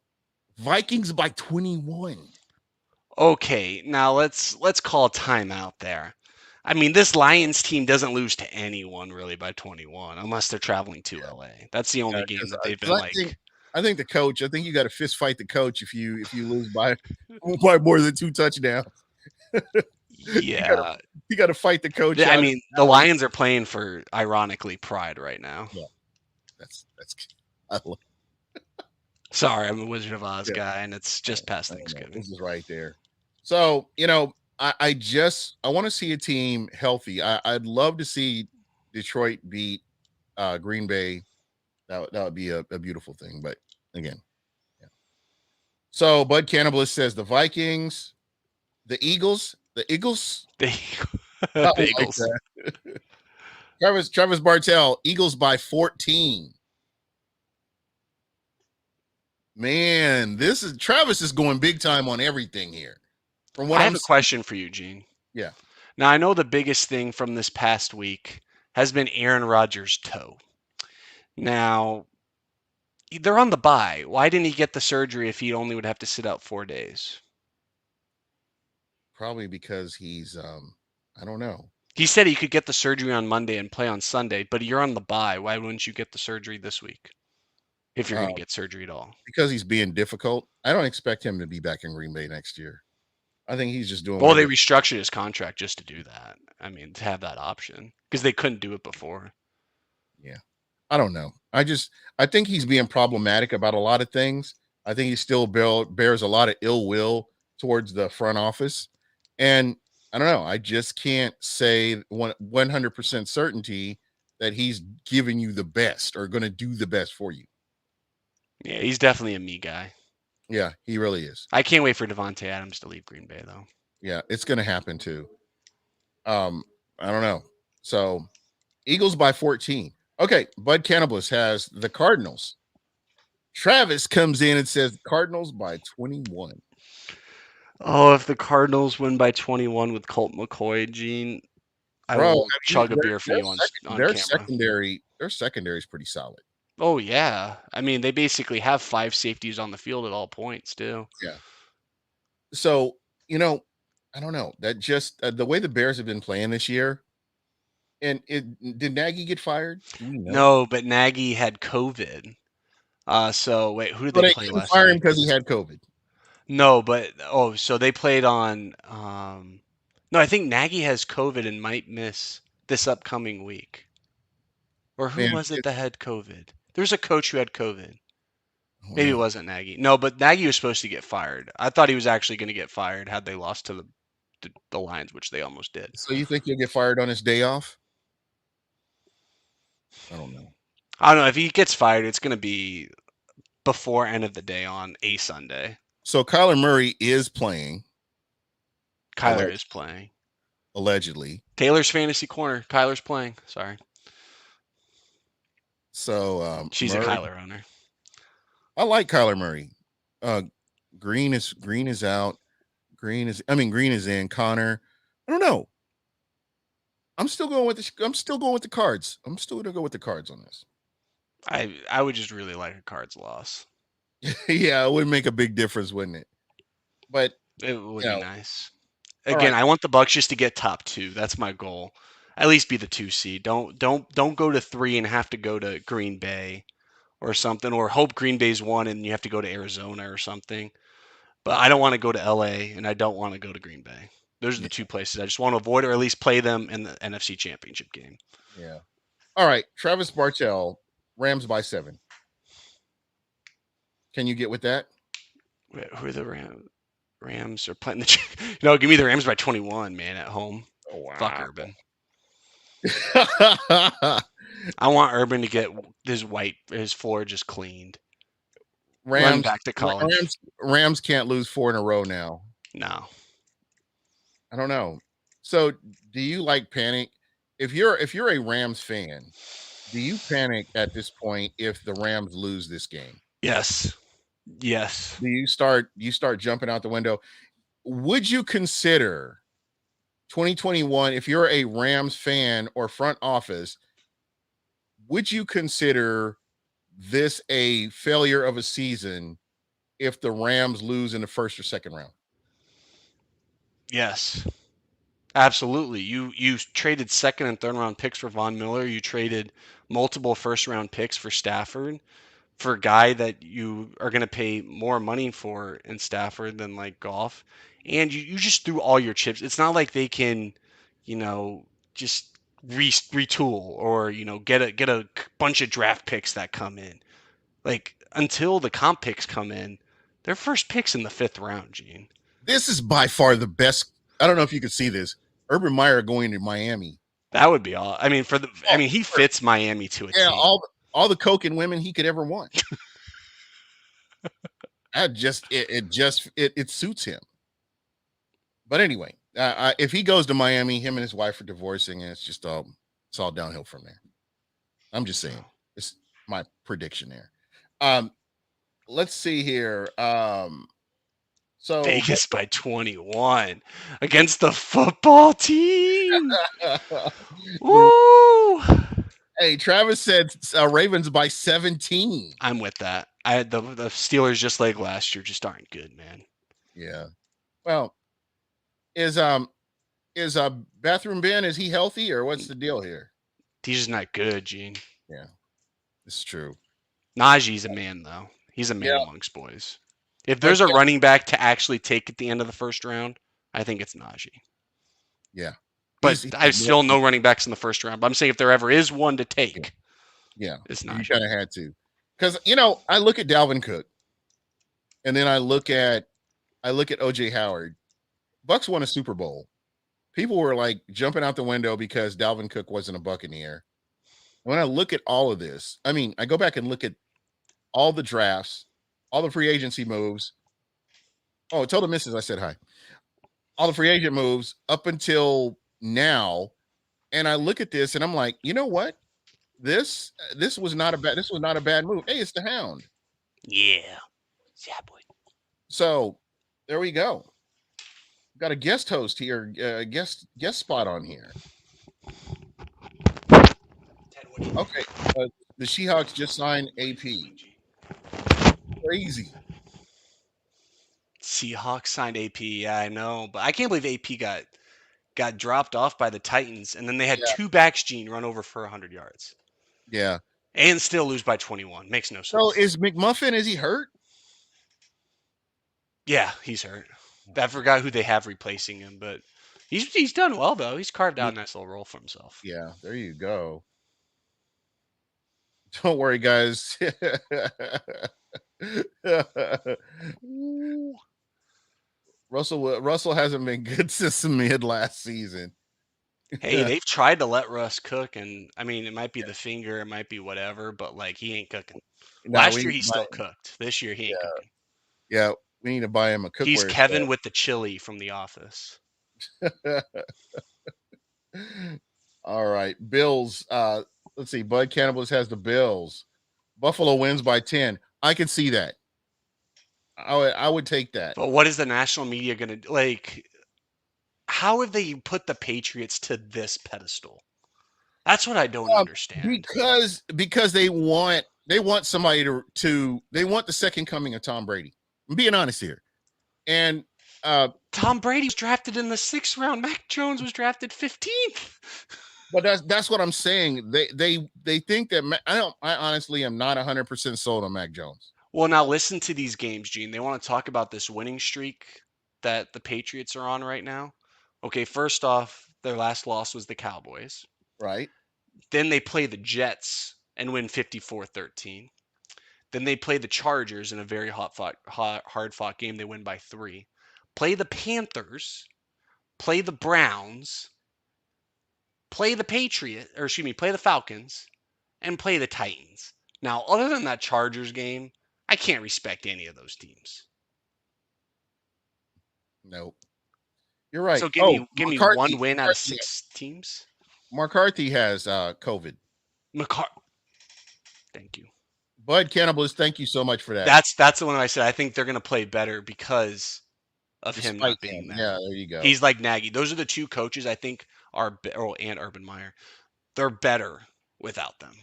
Speaker 2: Vikings by 21.
Speaker 1: Okay, now let's call a timeout there. I mean, this Lions team doesn't lose to anyone really by 21 unless they're traveling to LA. That's the only game that they've been like.
Speaker 2: I think the coach. I think you got to fist fight the coach if you lose by more than 2 touchdowns.
Speaker 1: Yeah.
Speaker 2: You got to fight the coach.
Speaker 1: I mean, the Lions are playing for, ironically, pride right now.
Speaker 2: Yeah, that's. I love
Speaker 1: Sorry, I'm a Wizard of Oz guy, and it's just past Thanksgiving.
Speaker 2: This is right there. So I want to see a team healthy. I'd love to see Detroit beat Green Bay. That would be a beautiful thing. But again, yeah. So Bud Cannibalist says the Vikings, the Eagles.
Speaker 1: The
Speaker 2: Eagles. Travis Bartel, Eagles by 14. Man, Travis is going big time on everything here.
Speaker 1: From what I have a question for you, Gene.
Speaker 2: Yeah.
Speaker 1: Now, I know the biggest thing from this past week has been Aaron Rodgers' toe. Now, they're on the bye. Why didn't he get the surgery if he only would have to sit out 4 days?
Speaker 2: Probably because he's I don't know.
Speaker 1: He said he could get the surgery on Monday and play on Sunday, but you're on the bye. Why wouldn't you get the surgery this week? If you're going to get surgery at all.
Speaker 2: Because he's being difficult. I don't expect him to be back in Green Bay next year. I think he's just doing
Speaker 1: well, they restructured his contract just to do that. I mean, to have that option because they couldn't do it before.
Speaker 2: Yeah. I don't know. I think he's being problematic about a lot of things. I think he still bears a lot of ill will towards the front office. And I don't know. I just can't say 100% certainty that he's giving you the best or going to do the best for you.
Speaker 1: Yeah, he's definitely a me guy.
Speaker 2: Yeah, he really is.
Speaker 1: I can't wait for Devontae Adams to leave Green Bay, though.
Speaker 2: Yeah, it's going to happen too. I don't know. So, Eagles by 14. Okay, Bud Cannibalist has the Cardinals. Travis comes in and says Cardinals by 21.
Speaker 1: Oh, if the Cardinals win by 21 with Colt McCoy, Gene, I will chug a beer for you on camera.
Speaker 2: Their secondary is pretty solid.
Speaker 1: Oh, yeah. I mean, they basically have 5 safeties on the field at all points, too.
Speaker 2: Yeah. So, I don't know. That just the way the Bears have been playing this year. And did Nagy get fired?
Speaker 1: No, but Nagy had COVID. So, wait, who did they play last
Speaker 2: fire
Speaker 1: night?
Speaker 2: him because he had COVID.
Speaker 1: No, but, so they played on no, I think Nagy has COVID and might miss this upcoming week. Or who was it that had COVID? There's a coach who had COVID. Maybe it wasn't Nagy. No, but Nagy was supposed to get fired. I thought he was actually going to get fired had they lost to the the Lions, which they almost did.
Speaker 2: So you think he'll get fired on his day off? I don't know.
Speaker 1: I don't know if he gets fired. It's going to be before end of the day on a Sunday.
Speaker 2: So Kyler Murray is playing,
Speaker 1: Kyler is playing.
Speaker 2: allegedly.
Speaker 1: Taylor's fantasy corner. Kyler's playing. Sorry.
Speaker 2: So
Speaker 1: She's
Speaker 2: Murray,
Speaker 1: a Kyler owner.
Speaker 2: I like Kyler Murray. Green is out. Green is in. Connor, I don't know. I'm still going with the Cards. I'm still going to go with the Cards on this.
Speaker 1: I would just really like a Cards loss.
Speaker 2: Yeah, it would make a big difference, wouldn't it? But
Speaker 1: it would be nice.
Speaker 2: all
Speaker 1: Again,
Speaker 2: right.
Speaker 1: I want the Bucs just to get top 2. That's my goal. At least be the 2 seed. Don't go to 3 and have to go to Green Bay or something, or hope Green Bay's 1 and you have to go to Arizona or something. But I don't want to go to LA and I don't want to go to Green Bay. Those are the 2 places I just want to avoid, or at least play them in the NFC Championship game.
Speaker 2: Yeah. All right. Travis Bartell, Rams by 7. Can you get with that?
Speaker 1: Who are the Rams? Rams are playing the. Give me the Rams by 21, man, at home.
Speaker 2: Oh, wow.
Speaker 1: Fuck Urban. I want Urban to get his floor just cleaned. Run back to college.
Speaker 2: Rams can't lose 4 in a row now.
Speaker 1: No.
Speaker 2: I don't know. So, do you like panic? If you're a Rams fan, do you panic at this point if the Rams lose this game?
Speaker 1: Yes. Yes.
Speaker 2: Do you start jumping out the window? Would you consider 2021, if you're a Rams fan or front office, would you consider this a failure of a season if the Rams lose in the first or second round?
Speaker 1: Yes. Absolutely. You traded second and third round picks for Von Miller. You traded multiple first round picks for Stafford, for a guy that you are going to pay more money for in Stafford than like Goff. And you just threw all your chips. It's not like they can, just retool or, get a bunch of draft picks that come in. Like, until the comp picks come in, their first pick's in the 5th round, Gene.
Speaker 2: This is by far the best. I don't know if you could see this. Urban Meyer going to Miami.
Speaker 1: That would be all. I mean, he fits Miami to a T.
Speaker 2: All the coke and women he could ever want. It suits him. But anyway, if he goes to Miami, him and his wife are divorcing, and it's all downhill from there. I'm just saying, it's my prediction there. Let's see here. So
Speaker 1: Vegas by 21 against the football team. Woo!
Speaker 2: Hey, Travis said Ravens by 17.
Speaker 1: I'm with that. The Steelers, just like last year, just aren't good, man.
Speaker 2: Yeah. Well, is Bathroom Ben, is he healthy, or what's the deal here?
Speaker 1: He's just not good, Gene.
Speaker 2: Yeah, it's true.
Speaker 1: Najee's a man, though. He's a man amongst boys. If there's a running back to actually take at the end of the first round, I think it's Najee.
Speaker 2: Yeah.
Speaker 1: But I still no running backs in the first round. But I'm saying if there ever is one to take, it's Najee.
Speaker 2: You kind of had to. Because, I look at Dalvin Cook, and then I look at OJ Howard. Bucs won a Super Bowl. People were like jumping out the window because Dalvin Cook wasn't a Buccaneer. When I look at all of this, I go back and look at all the drafts, all the free agency moves. Oh, tell the missus I said hi. All the free agent moves up until now, and I look at this and I'm like, you know what? This was not a bad move. Hey, it's the Hound.
Speaker 1: Yeah, boy.
Speaker 2: So there we go. Got a guest host here, guest spot on here. Okay, the Seahawks just signed AP. Crazy.
Speaker 1: Seahawks signed AP. Yeah, I know, but I can't believe AP got dropped off by the Titans, and then they had 2 backs, Gene, run over for 100 yards.
Speaker 2: Yeah,
Speaker 1: and still lose by 21. Makes no sense.
Speaker 2: So is McMuffin? Is he hurt?
Speaker 1: Yeah, he's hurt. I forgot who they have replacing him, but he's done well though. He's carved out a nice little role for himself.
Speaker 2: Yeah, there you go. Don't worry, guys. Russell hasn't been good since mid last season.
Speaker 1: Hey, they've tried to let Russ cook, and I mean, it might be the finger, it might be whatever, but like he ain't cooking.
Speaker 2: Now we
Speaker 1: Last year
Speaker 2: need
Speaker 1: he
Speaker 2: to buy
Speaker 1: still cooked. This year he ain't
Speaker 2: yeah,
Speaker 1: cooking.
Speaker 2: yeah, we need to buy him a
Speaker 1: He's
Speaker 2: cookware
Speaker 1: Kevin with the chili from The Office.
Speaker 2: set. All right. Bills. Let's see. Bud Cannibals has the Bills. Buffalo wins by 10. I can see that. I would take that.
Speaker 1: But what is the national media gonna like? How have they put the Patriots to this pedestal? That's what I don't
Speaker 2: Um,
Speaker 1: understand.
Speaker 2: because they want somebody to they want the second coming of Tom Brady. I'm being honest here. And
Speaker 1: Tom Brady was drafted in the 6th round. Mac Jones was drafted 15th.
Speaker 2: but that's what I'm saying. They think that I honestly am not 100% sold on Mac Jones.
Speaker 1: Well, now listen to these games, Gene. They want to talk about this winning streak that the Patriots are on right now. Okay, first off, their last loss was the Cowboys.
Speaker 2: Right?
Speaker 1: Then they play the Jets and win 54-13. Then they play the Chargers in a very hard fought game. They win by 3. Play the Panthers, play the Browns, play the play the Falcons, and play the Titans. Now, other than that Chargers game, I can't respect any of those teams.
Speaker 2: Nope. You're right.
Speaker 1: So give
Speaker 2: Oh,
Speaker 1: me give me one
Speaker 2: McCarthy.
Speaker 1: win out of 6 teams.
Speaker 2: McCarthy has COVID.
Speaker 1: McCar- Thank you.
Speaker 2: Bud Cannibals, thank you so much for that.
Speaker 1: That's the one I said. I think they're gonna play better because of him
Speaker 2: Despite
Speaker 1: not being
Speaker 2: him.
Speaker 1: there.
Speaker 2: Yeah, there you go.
Speaker 1: He's like Nagy. Those are the two coaches I think are and Urban Meyer. They're better without them.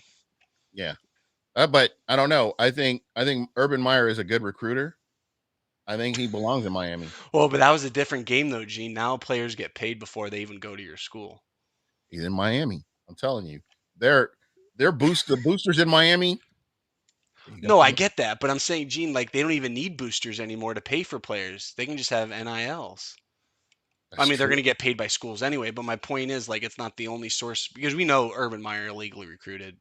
Speaker 2: Yeah. But I don't know. I think Urban Meyer is a good recruiter. I think he belongs in Miami.
Speaker 1: Well, but that was a different game though, Gene. Now players get paid before they even go to your school.
Speaker 2: He's in Miami. I'm telling you. They're the boosters in Miami. You got
Speaker 1: No, I
Speaker 2: the
Speaker 1: get that, but I'm saying, Gene, like they don't even need boosters anymore to pay for players. They can just have NILs. I
Speaker 2: That's
Speaker 1: mean, they're
Speaker 2: true.
Speaker 1: going to get paid by schools anyway, but my point is, like, it's not the only source because we know Urban Meyer illegally recruited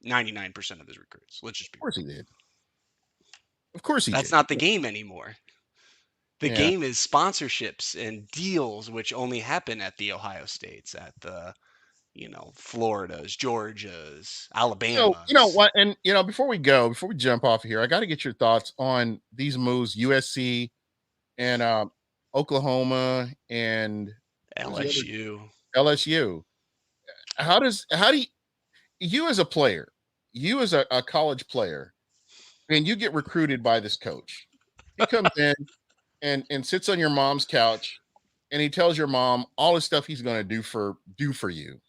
Speaker 1: 99% of his recruits. Let's just
Speaker 2: Of
Speaker 1: be
Speaker 2: course
Speaker 1: real.
Speaker 2: he did. Of course he
Speaker 1: That's
Speaker 2: did.
Speaker 1: not the game anymore. The
Speaker 2: Yeah.
Speaker 1: game is sponsorships and deals, which only happen at the Ohio States, at the, Floridas, Georgias,
Speaker 2: You know
Speaker 1: Alabamas,
Speaker 2: what? And before we jump off of here, I got to get your thoughts on these moves, USC and Oklahoma and who's the other
Speaker 1: LSU.
Speaker 2: LSU. How do you as a player, you as a college player, and you get recruited by this coach. He comes in and sits on your mom's couch and he tells your mom all the stuff he's going to do for you.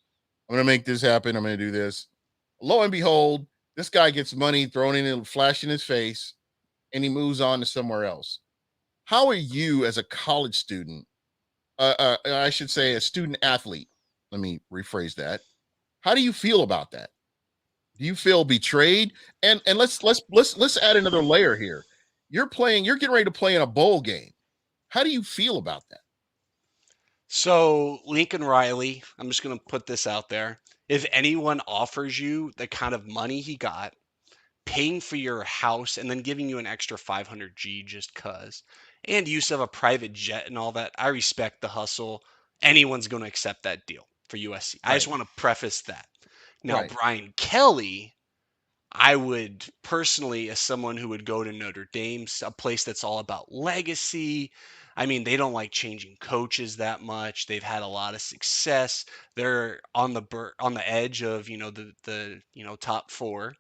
Speaker 2: I'm going to make this happen. I'm going to do this. Lo and behold, this guy gets money thrown in and flashed in his face and he moves on to somewhere else. How are you as a college student, I should say a student athlete? Let me rephrase that. How do you feel about that? Do you feel betrayed? And let's add another layer here. You're getting ready to play in a bowl game. How do you feel about that?
Speaker 1: So, Lincoln Riley, I'm just going to put this out there. If anyone offers you the kind of money he got, paying for your house and then giving you an extra 500G just cuz, and use of a private jet and all that, I respect the hustle. Anyone's going to accept that deal for USC. I just
Speaker 2: Right,
Speaker 1: want to preface that. Now,
Speaker 2: right,
Speaker 1: Brian Kelly, I would personally, as someone who would go to Notre Dame, a place that's all about legacy. I mean, they don't like changing coaches that much. They've had a lot of success. They're on the edge of the top four.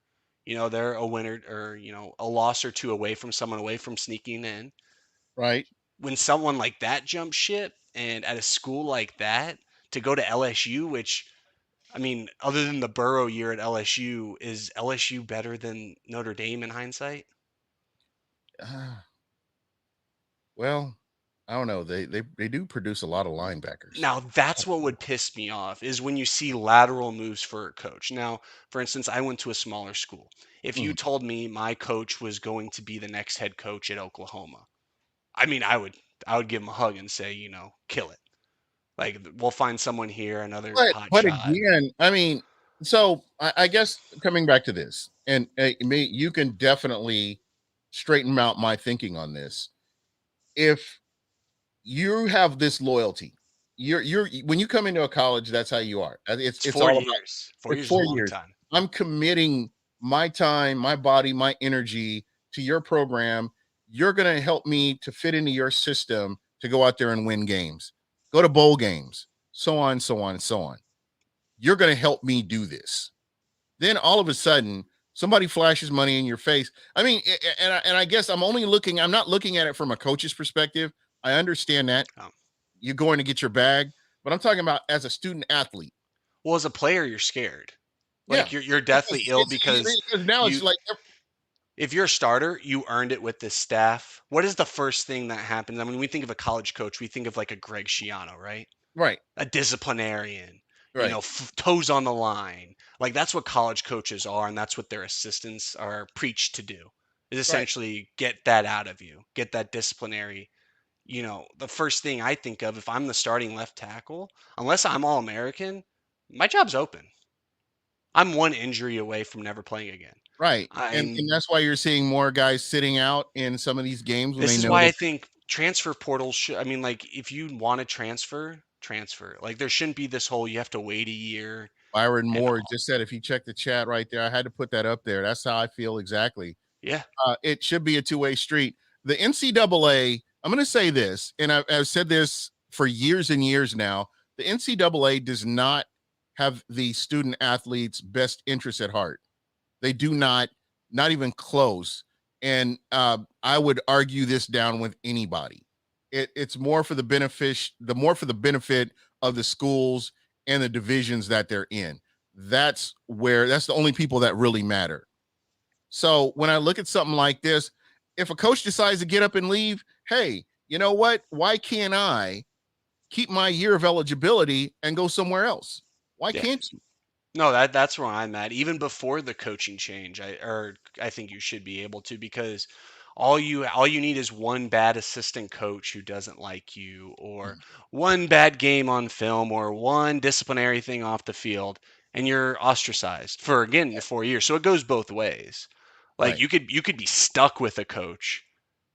Speaker 1: They're a winner or a loss or two away from someone away from sneaking in.
Speaker 2: right.
Speaker 1: When someone like that jumps ship, and at a school like that to go to LSU, which I mean, other than the Burrow year at LSU, is LSU better than Notre Dame in hindsight?
Speaker 2: Uh, well, I don't know. They do produce a lot of linebackers.
Speaker 1: Now, that's what would piss me off is when you see lateral moves for a coach. Now, for instance, I went to a smaller school. If you
Speaker 2: Mhm.
Speaker 1: told me my coach was going to be the next head coach at Oklahoma, I mean, I would give him a hug and say, kill it. Like we'll find someone here, another hot
Speaker 2: But
Speaker 1: shot.
Speaker 2: again, I mean, so I guess coming back to this, and you can definitely straighten out my thinking on this. If you have this loyalty. You're when you come into a college, that's how you are. It's
Speaker 1: It's
Speaker 2: it's
Speaker 1: four
Speaker 2: all about
Speaker 1: years. 4 years
Speaker 2: it's
Speaker 1: is a
Speaker 2: 4
Speaker 1: long
Speaker 2: years.
Speaker 1: time.
Speaker 2: I'm committing my time, my body, my energy to your program. You're going to help me to fit into your system to go out there and win games, go to bowl games, so on, so on, so on. You're going to help me do this. Then all of a sudden, somebody flashes money in your face. I mean, and I guess I'm not looking at it from a coach's perspective. I understand that
Speaker 1: Um,
Speaker 2: you're going to get your bag, but I'm talking about as a student athlete.
Speaker 1: well, as a player, you're scared.
Speaker 2: Yeah,
Speaker 1: Like you're
Speaker 2: because
Speaker 1: deathly ill because
Speaker 2: because now it's
Speaker 1: you
Speaker 2: like
Speaker 1: if you're a starter, you earned it with the staff. What is the first thing that happens? I mean, we think of a college coach, we think of like a Greg Schiano, right?
Speaker 2: right,
Speaker 1: A disciplinarian,
Speaker 2: right,
Speaker 1: toes on the line. Like that's what college coaches are, and that's what their assistants are preached to do. Is
Speaker 2: right,
Speaker 1: essentially get that out of you, get that disciplinary. The first thing I think of if I'm the starting left tackle, unless I'm all American, my job's open. I'm one injury away from never playing again.
Speaker 2: right. And
Speaker 1: I'm
Speaker 2: that's why you're seeing more guys sitting out in some of these games when
Speaker 1: This
Speaker 2: they
Speaker 1: is
Speaker 2: know
Speaker 1: why
Speaker 2: that
Speaker 1: I think transfer portals should. I mean, like, if you want to transfer, transfer. Like, there shouldn't be this whole you have to wait a year
Speaker 2: Byron
Speaker 1: and
Speaker 2: Moore
Speaker 1: all.
Speaker 2: just said if you check the chat right there, I had to put that up there. That's how I feel exactly.
Speaker 1: Yeah,
Speaker 2: It should be a two-way street. The NCAA, I'm going to say this, and I've said this for years and years now. The NCAA does not have the student athletes' best interests at heart. They do not, not even close. And I would argue this down with anybody. It's more for the benefit of the schools and the divisions that they're in. That's the only people that really matter. So when I look at something like this, if a coach decides to get up and leave, hey, you know what? Why can't I keep my year of eligibility and go somewhere else? Why
Speaker 1: yeah.
Speaker 2: can't you?
Speaker 1: No, that's where I'm at. Even before the coaching change, I think you should be able to because all you need is one bad assistant coach who doesn't like you or one bad game on film or one disciplinary thing off the field and you're ostracized for again the 4 years. So it goes both ways. Like
Speaker 2: Right.
Speaker 1: you could be stuck with a coach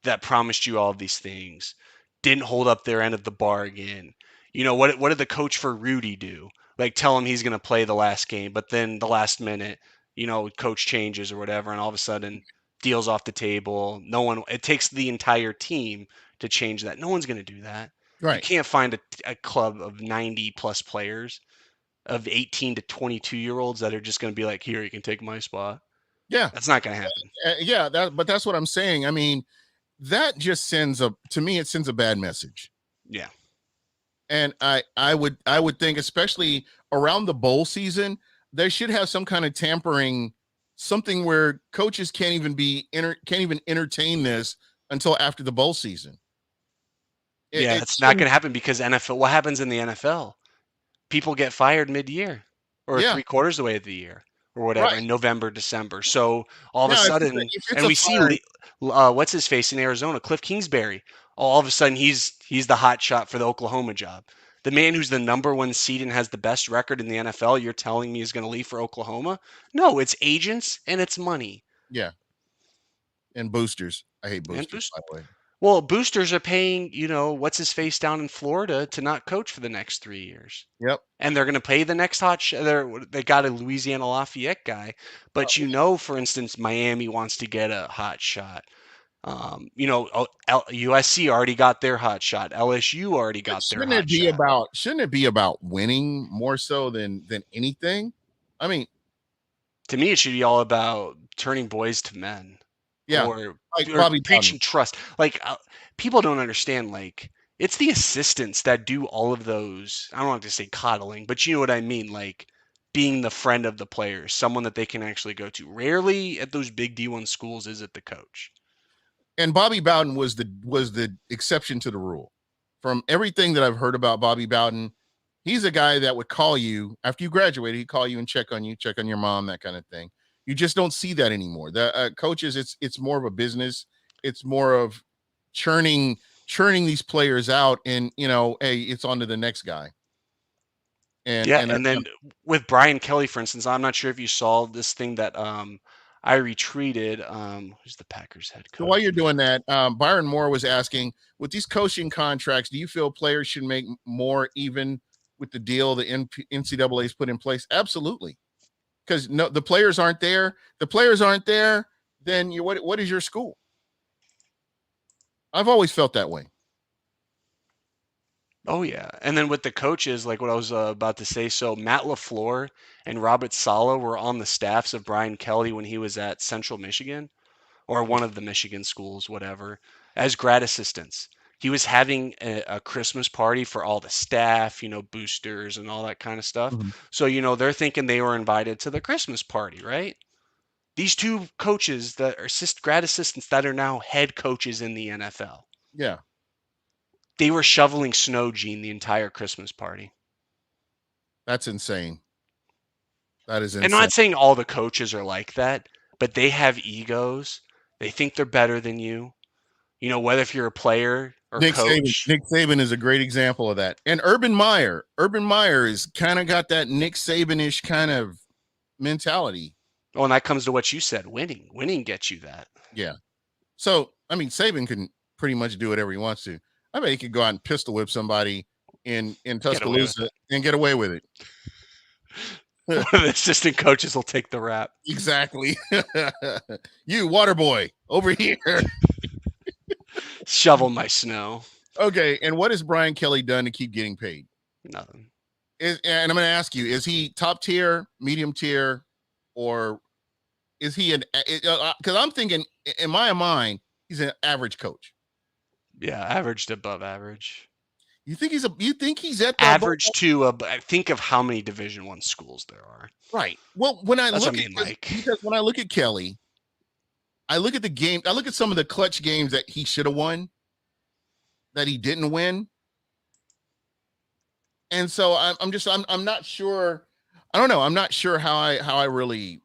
Speaker 1: that promised you all of these things, didn't hold up their end of the bargain. What did the coach for Rudy do? Like tell him he's going to play the last game, but then the last minute, coach changes or whatever, and all of a sudden deals off the table. No one. It takes the entire team to change that. No one's going to do that. You
Speaker 2: Right.
Speaker 1: can't find a club of 90 plus players of 18 to 22-year-olds that are just going to be like, here, you can take my spot.
Speaker 2: Yeah.
Speaker 1: That's not going to happen.
Speaker 2: Yeah, but that's what I'm saying. I mean, that just to me it sends a bad message.
Speaker 1: Yeah.
Speaker 2: And I would think, especially around the bowl season, they should have some kind of tampering, something where coaches can't even entertain this until after the bowl season.
Speaker 1: Yeah,
Speaker 2: It
Speaker 1: it's not going
Speaker 2: shouldn't.
Speaker 1: to happen because NFL. What happens in the NFL? People get fired mid-year or
Speaker 2: Yeah,
Speaker 1: three-quarters of the way of the year or whatever
Speaker 2: right
Speaker 1: in November, December. So all of a
Speaker 2: now
Speaker 1: sudden,
Speaker 2: if it's
Speaker 1: and
Speaker 2: a
Speaker 1: we see
Speaker 2: fire,
Speaker 1: what's his face in Arizona, Cliff Kingsbury. All of a sudden, he's the hot shot for the Oklahoma job. The man who's the number one seed and has the best record in the NFL, you're telling me is going to leave for Oklahoma? No, it's agents and it's money.
Speaker 2: yeah, and boosters. I hate
Speaker 1: And
Speaker 2: boosters, by the way.
Speaker 1: well, boosters are paying, what's his face down in Florida to not coach for the next 3 years.
Speaker 2: Yep.
Speaker 1: And they're going to pay the next hot shot. They got a Louisiana Lafayette guy, but for instance, Miami wants to get a hot shot. USC already got their hot shot. LSU already
Speaker 2: But
Speaker 1: got their hot shot.
Speaker 2: shouldn't it be about winning more so than anything? I mean,
Speaker 1: To me, it should be all about turning boys to men,
Speaker 2: yeah,
Speaker 1: or
Speaker 2: like
Speaker 1: or
Speaker 2: Bobby Bowden.
Speaker 1: preaching trust. Like people don't understand. Like it's the assistants that do all of those. I don't want to say coddling, but you know what I mean. Like being the friend of the players, someone that they can actually go to. Rarely at those big D1 schools is it the coach.
Speaker 2: And Bobby Bowden was the exception to the rule. From everything that I've heard about Bobby Bowden, he's a guy that would call you after you graduated. He'd call you and check on you, check on your mom, that kind of thing. You just don't see that anymore. The coaches, it's more of a business. It's more of churning these players out, and hey, it's on to the next guy. And
Speaker 1: Yeah,
Speaker 2: and
Speaker 1: and then with Brian Kelly, for instance, I'm not sure if you saw this thing that I retreated. Who's the Packers head
Speaker 2: So while
Speaker 1: coach?
Speaker 2: you're doing that, Byron Moore was asking, with these coaching contracts, do you feel players should make more even with the deal the NCAA's put in place? Absolutely, because no, the players aren't there. The players aren't there. Then you what is your school? I've always felt that way.
Speaker 1: Oh yeah, and then with the coaches, like what I was about to say. So Matt LaFleur and Robert Sala were on the staffs of Brian Kelly when he was at Central Michigan or one of the Michigan schools, whatever, as grad assistants. He was having a Christmas party for all the staff, boosters and all that kind of stuff.
Speaker 2: Mhm.
Speaker 1: So, they're thinking they were invited to the Christmas party, right? These two coaches that are grad assistants that are now head coaches in the NFL,
Speaker 2: Yeah,
Speaker 1: they were shoveling snow, Gene, the entire Christmas party.
Speaker 2: that's insane. That is
Speaker 1: And I'm
Speaker 2: insane.
Speaker 1: not saying all the coaches are like that, but they have egos. They think they're better than you. Whether if you're a player or
Speaker 2: Nick Saban.
Speaker 1: coach.
Speaker 2: Nick Saban is a great example of that. And Urban Meyer. Urban Meyer is kind of got that Nick Saban-ish kind of mentality.
Speaker 1: Oh, and that comes to what you said, winning. Winning gets you that.
Speaker 2: Yeah. So, I mean, Saban can pretty much do whatever he wants to. I bet he could go out and pistol whip somebody in
Speaker 1: Get away with
Speaker 2: Tuscaloosa
Speaker 1: it.
Speaker 2: and get away with it.
Speaker 1: One of the assistant coaches will take the rap.
Speaker 2: Exactly. You water boy over here.
Speaker 1: Shovel my snow.
Speaker 2: Okay. And what has Brian Kelly done to keep getting paid?
Speaker 1: Nothing.
Speaker 2: And I'm going to ask you, is he top tier, medium tier, or is he an, because I'm thinking in my mind, he's an average coach.
Speaker 1: Yeah, average to above average.
Speaker 2: You think he's at the
Speaker 1: Average to think of how many Division One schools there are.
Speaker 2: right. Well, when I
Speaker 1: That's what
Speaker 2: look
Speaker 1: I
Speaker 2: at
Speaker 1: mean, like.
Speaker 2: because when I look at Kelly, I look at the game, I look at some of the clutch games that he should have won, that he didn't win. And so I'm not sure. I don't know. I'm not sure how I really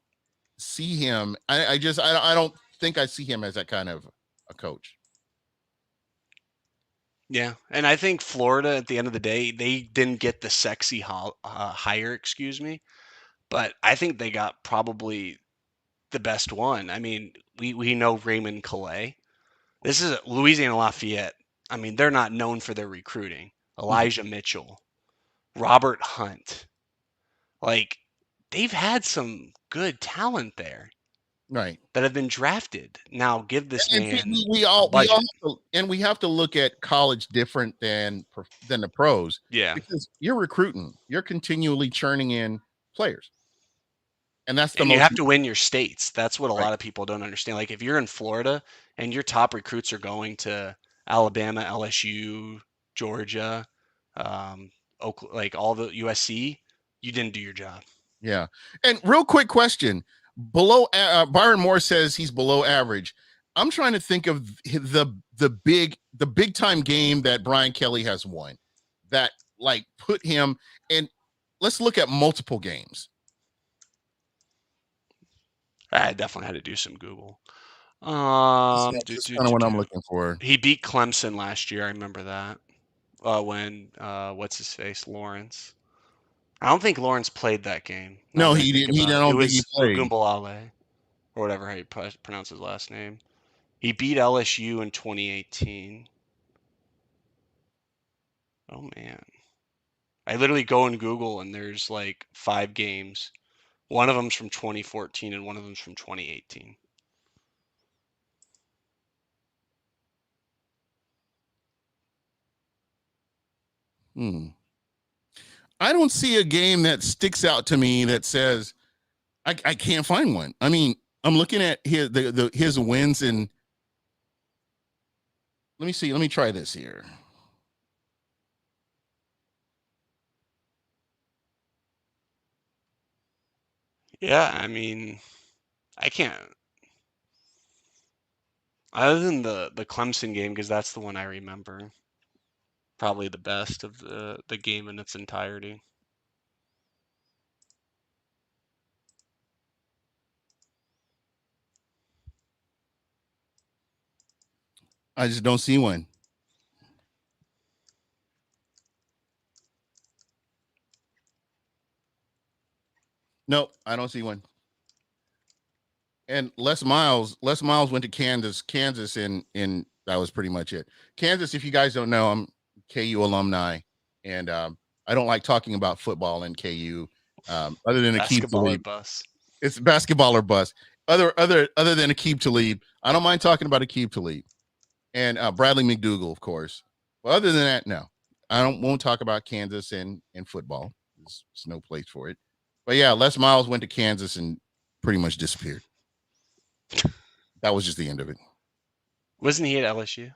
Speaker 2: see him. I don't think I see him as that kind of a coach.
Speaker 1: Yeah, and I think Florida, at the end of the day, they didn't get the sexy hire, excuse me, but I think they got probably the best one. I mean, we know Raymond Calais. This is Louisiana Lafayette. I mean, they're not known for their recruiting.
Speaker 2: Mhm.
Speaker 1: Elijah Mitchell, Robert Hunt. Like, they've had some good talent there
Speaker 2: Right.
Speaker 1: that have been drafted. Now, give this
Speaker 2: And see,
Speaker 1: man
Speaker 2: we
Speaker 1: a
Speaker 2: all
Speaker 1: budget.
Speaker 2: have to, and we have to look at college different than the pros
Speaker 1: Yeah.
Speaker 2: because you're recruiting, you're continually churning in players, and that's the
Speaker 1: And you
Speaker 2: most
Speaker 1: have to win your states. That's what a
Speaker 2: right.
Speaker 1: lot of people don't understand. Like if you're in Florida and your top recruits are going to Alabama, LSU, Georgia, like all the USC, you didn't do your job.
Speaker 2: Yeah. And real quick question: below Byron Moore says he's below average. I'm trying to think of the big time game that Brian Kelly has won that like put him and let's look at multiple games.
Speaker 1: I definitely had to do some Google.
Speaker 2: That's kind of what I'm looking for.
Speaker 1: He beat Clemson last year. I remember that. When what's his face, Lawrence. I don't think Lawrence played that game. Now
Speaker 2: No,
Speaker 1: that I
Speaker 2: he
Speaker 1: think
Speaker 2: didn't. I
Speaker 1: about it, it
Speaker 2: don't think he
Speaker 1: was
Speaker 2: played.
Speaker 1: Ogunbowale or whatever how you pronounce his last name. He beat LSU in 2018. Oh man. I literally go in Google and there's like 5 games. One of them's from 2014 and one of them's from 2018.
Speaker 2: Hmm. I don't see a game that sticks out to me that says I can't find one. I mean, I'm looking at his wins and let me see. Let me try this here.
Speaker 1: Yeah, I mean, I can't. Other than the Clemson game, because that's the one I remember. Probably the best of the game in its entirety.
Speaker 2: I just don't see one. Nope, I don't see one. And Les Miles went to Kansas, and that was pretty much it. Kansas, if you guys don't know, I'm KU alumni, and I don't like talking about football in KU, other than Akeem
Speaker 1: Basketball or
Speaker 2: Talib.
Speaker 1: bus.
Speaker 2: It's basketball or bust. Other than Akeem Talib, I don't mind talking about Akeem Talib and Bradley McDougal, of course. But other than that, no, I don't won't talk about Kansas and football. There's no place for it. But yeah, Les Miles went to Kansas and pretty much disappeared. That was just the end of it.
Speaker 1: Wasn't he at LSU?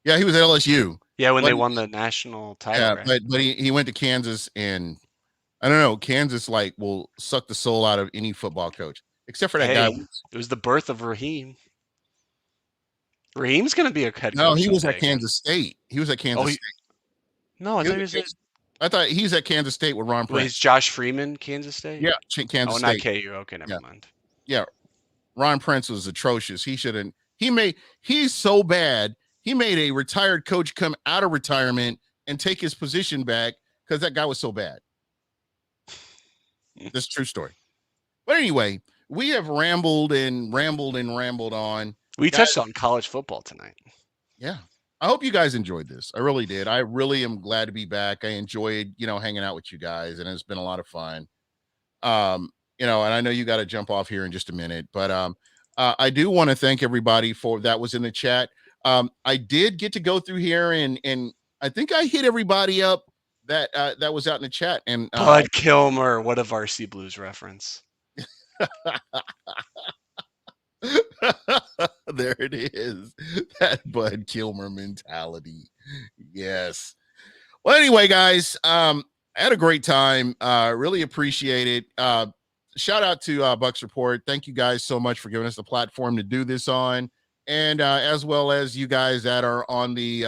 Speaker 2: Yeah, he was at LSU,
Speaker 1: Yeah, when
Speaker 2: but
Speaker 1: they won the national title,
Speaker 2: yeah,
Speaker 1: right?
Speaker 2: but he went to Kansas, and I don't know. Kansas like will suck the soul out of any football coach, except for that guy.
Speaker 1: Hey, it was the birth of Raheem. Raheem's going to be a head
Speaker 2: No,
Speaker 1: coach
Speaker 2: he was
Speaker 1: someday
Speaker 2: at
Speaker 1: again.
Speaker 2: Kansas State. He was at
Speaker 1: Oh,
Speaker 2: Kansas State.
Speaker 1: no, I
Speaker 2: He
Speaker 1: thought
Speaker 2: was
Speaker 1: he
Speaker 2: at
Speaker 1: was at.
Speaker 2: Kansas, I thought he's at Kansas State with Ron
Speaker 1: Wait,
Speaker 2: Prince.
Speaker 1: is Josh Freeman Kansas State?
Speaker 2: Yeah,
Speaker 1: Oh,
Speaker 2: Kansas
Speaker 1: not
Speaker 2: State.
Speaker 1: KU. Okay,
Speaker 2: Yeah,
Speaker 1: never mind.
Speaker 2: yeah. Ron Prince was atrocious. He shouldn't. He's so bad. He made a retired coach come out of retirement and take his position back because that guy was so bad. This is a true story. But anyway, we have rambled and rambled and rambled on.
Speaker 1: We
Speaker 2: Guys,
Speaker 1: touched on college football tonight.
Speaker 2: yeah. I hope you guys enjoyed this. I really did. I really am glad to be back. I enjoyed, hanging out with you guys, and it's been a lot of fun. And I know you got to jump off here in just a minute, but I do want to thank everybody for that was in the chat. I did get to go through here and I think I hit everybody up that was out in the chat. And
Speaker 1: Bud Kilmer, what a Varsity Blues reference.
Speaker 2: there it is. That Bud Kilmer mentality. Yes. Well, anyway, guys, I had a great time. Really appreciate it. Shout out to Bucs Report. Thank you guys so much for giving us the platform to do this on, and as well as you guys that are on the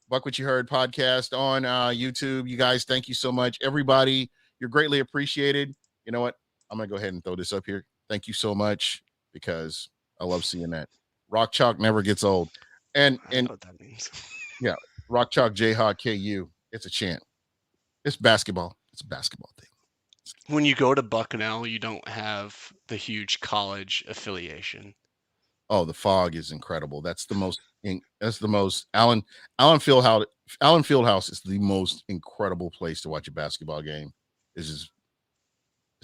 Speaker 2: What You Heard podcast on YouTube. You guys, thank you so much. Everybody, you're greatly appreciated. You know what? I'm going to go ahead and throw this up here. Thank you so much because I love seeing that. Rock Chalk never gets old. And
Speaker 1: I don't know what that means.
Speaker 2: Yeah, Rock Chalk Jayhawk KU. It's a chant. It's basketball. It's a basketball thing.
Speaker 1: When you go to Bucknell, you don't have the huge college affiliation.
Speaker 2: Oh, the fog is incredible. That's the most. Allen Fieldhouse is the most incredible place to watch a basketball game. It's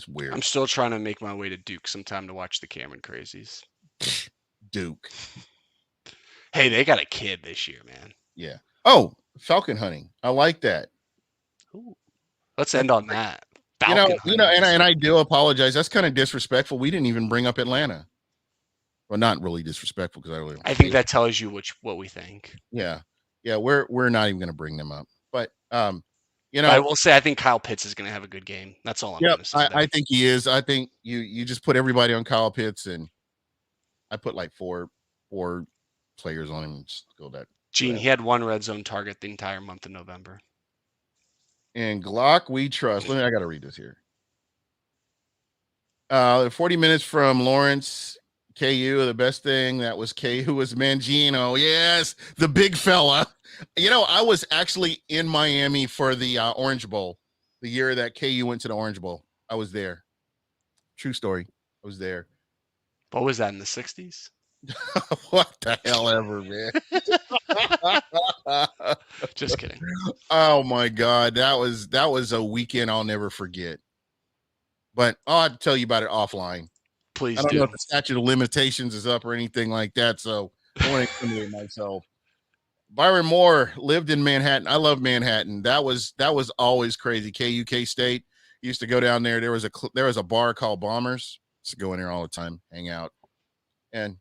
Speaker 2: weird.
Speaker 1: I'm still trying to make my way to Duke sometime to watch the Cameron Crazies.
Speaker 2: Duke.
Speaker 1: Hey, they got a kid this year, man.
Speaker 2: Yeah. Oh, falcon hunting. I like that.
Speaker 1: Ooh. Let's end on that.
Speaker 2: Falcon hunting, and I do apologize. That's kind of disrespectful. We didn't even bring up Atlanta. Well, not really disrespectful because
Speaker 1: I think that tells you what we think.
Speaker 2: Yeah, we're not even going to bring them up. But
Speaker 1: but I will say I think Kyle Pitts is going to have a good game. That's all I'm going to say.
Speaker 2: I think he is. I think you just put everybody on Kyle Pitts, and I put like four players on him. And just go that.
Speaker 1: Gene, he had one red zone target the entire month of November.
Speaker 2: And Glock, we trust. I got to read this here. 40 minutes from Lawrence. KU, the best thing that was KU was Mangino. Yes, the big fella. I was actually in Miami for the Orange Bowl, the year that KU went to the Orange Bowl. I was there. True story. I was there.
Speaker 1: What was that in the 60s?
Speaker 2: What the hell ever, man.
Speaker 1: Just kidding.
Speaker 2: Oh my God. That was a weekend I'll never forget. But I'll have to tell you about it offline.
Speaker 1: Please
Speaker 2: I don't
Speaker 1: do.
Speaker 2: know if the statute of limitations is up or anything like that, so I want to incriminate myself. Byron Moore lived in Manhattan. I love Manhattan. That was always crazy. KU State used to go down there. There was a bar called Bombers. Used to go in there all the time, hang out, and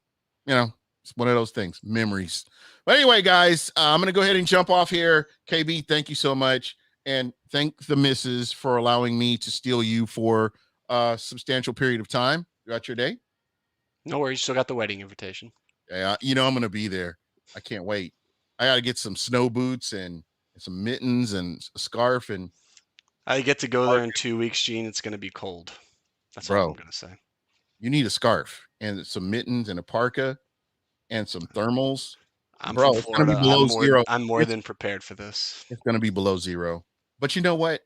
Speaker 2: it's one of those things, memories. But anyway, guys, I'm gonna go ahead and jump off here. KB, thank you so much, and thank the missus for allowing me to steal you for a substantial period of time throughout your day.
Speaker 1: No worries. Still got the wedding invitation.
Speaker 2: Yeah, I'm going to be there. I can't wait. I got to get some snow boots and some mittens and a scarf. And
Speaker 1: I get to go there in 2 weeks, Gene. It's going to be cold. That's all I'm going to say.
Speaker 2: You need a scarf and some mittens and a parka and some thermals.
Speaker 1: I'm from Florida.
Speaker 2: It's below zero.
Speaker 1: I'm more than prepared for this.
Speaker 2: It's going to be below zero. But you know what?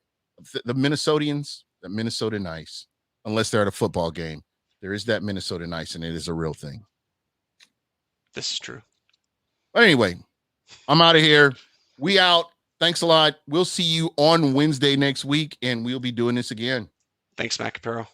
Speaker 2: The Minnesotans, the Minnesota nice, unless they're at a football game. there is that Minnesota nice, and it is a real thing.
Speaker 1: This is true.
Speaker 2: But anyway, I'm out of here. We out. Thanks a lot. We'll see you on Wednesday next week, and we'll be doing this again.
Speaker 1: Thanks, Mac Apparel.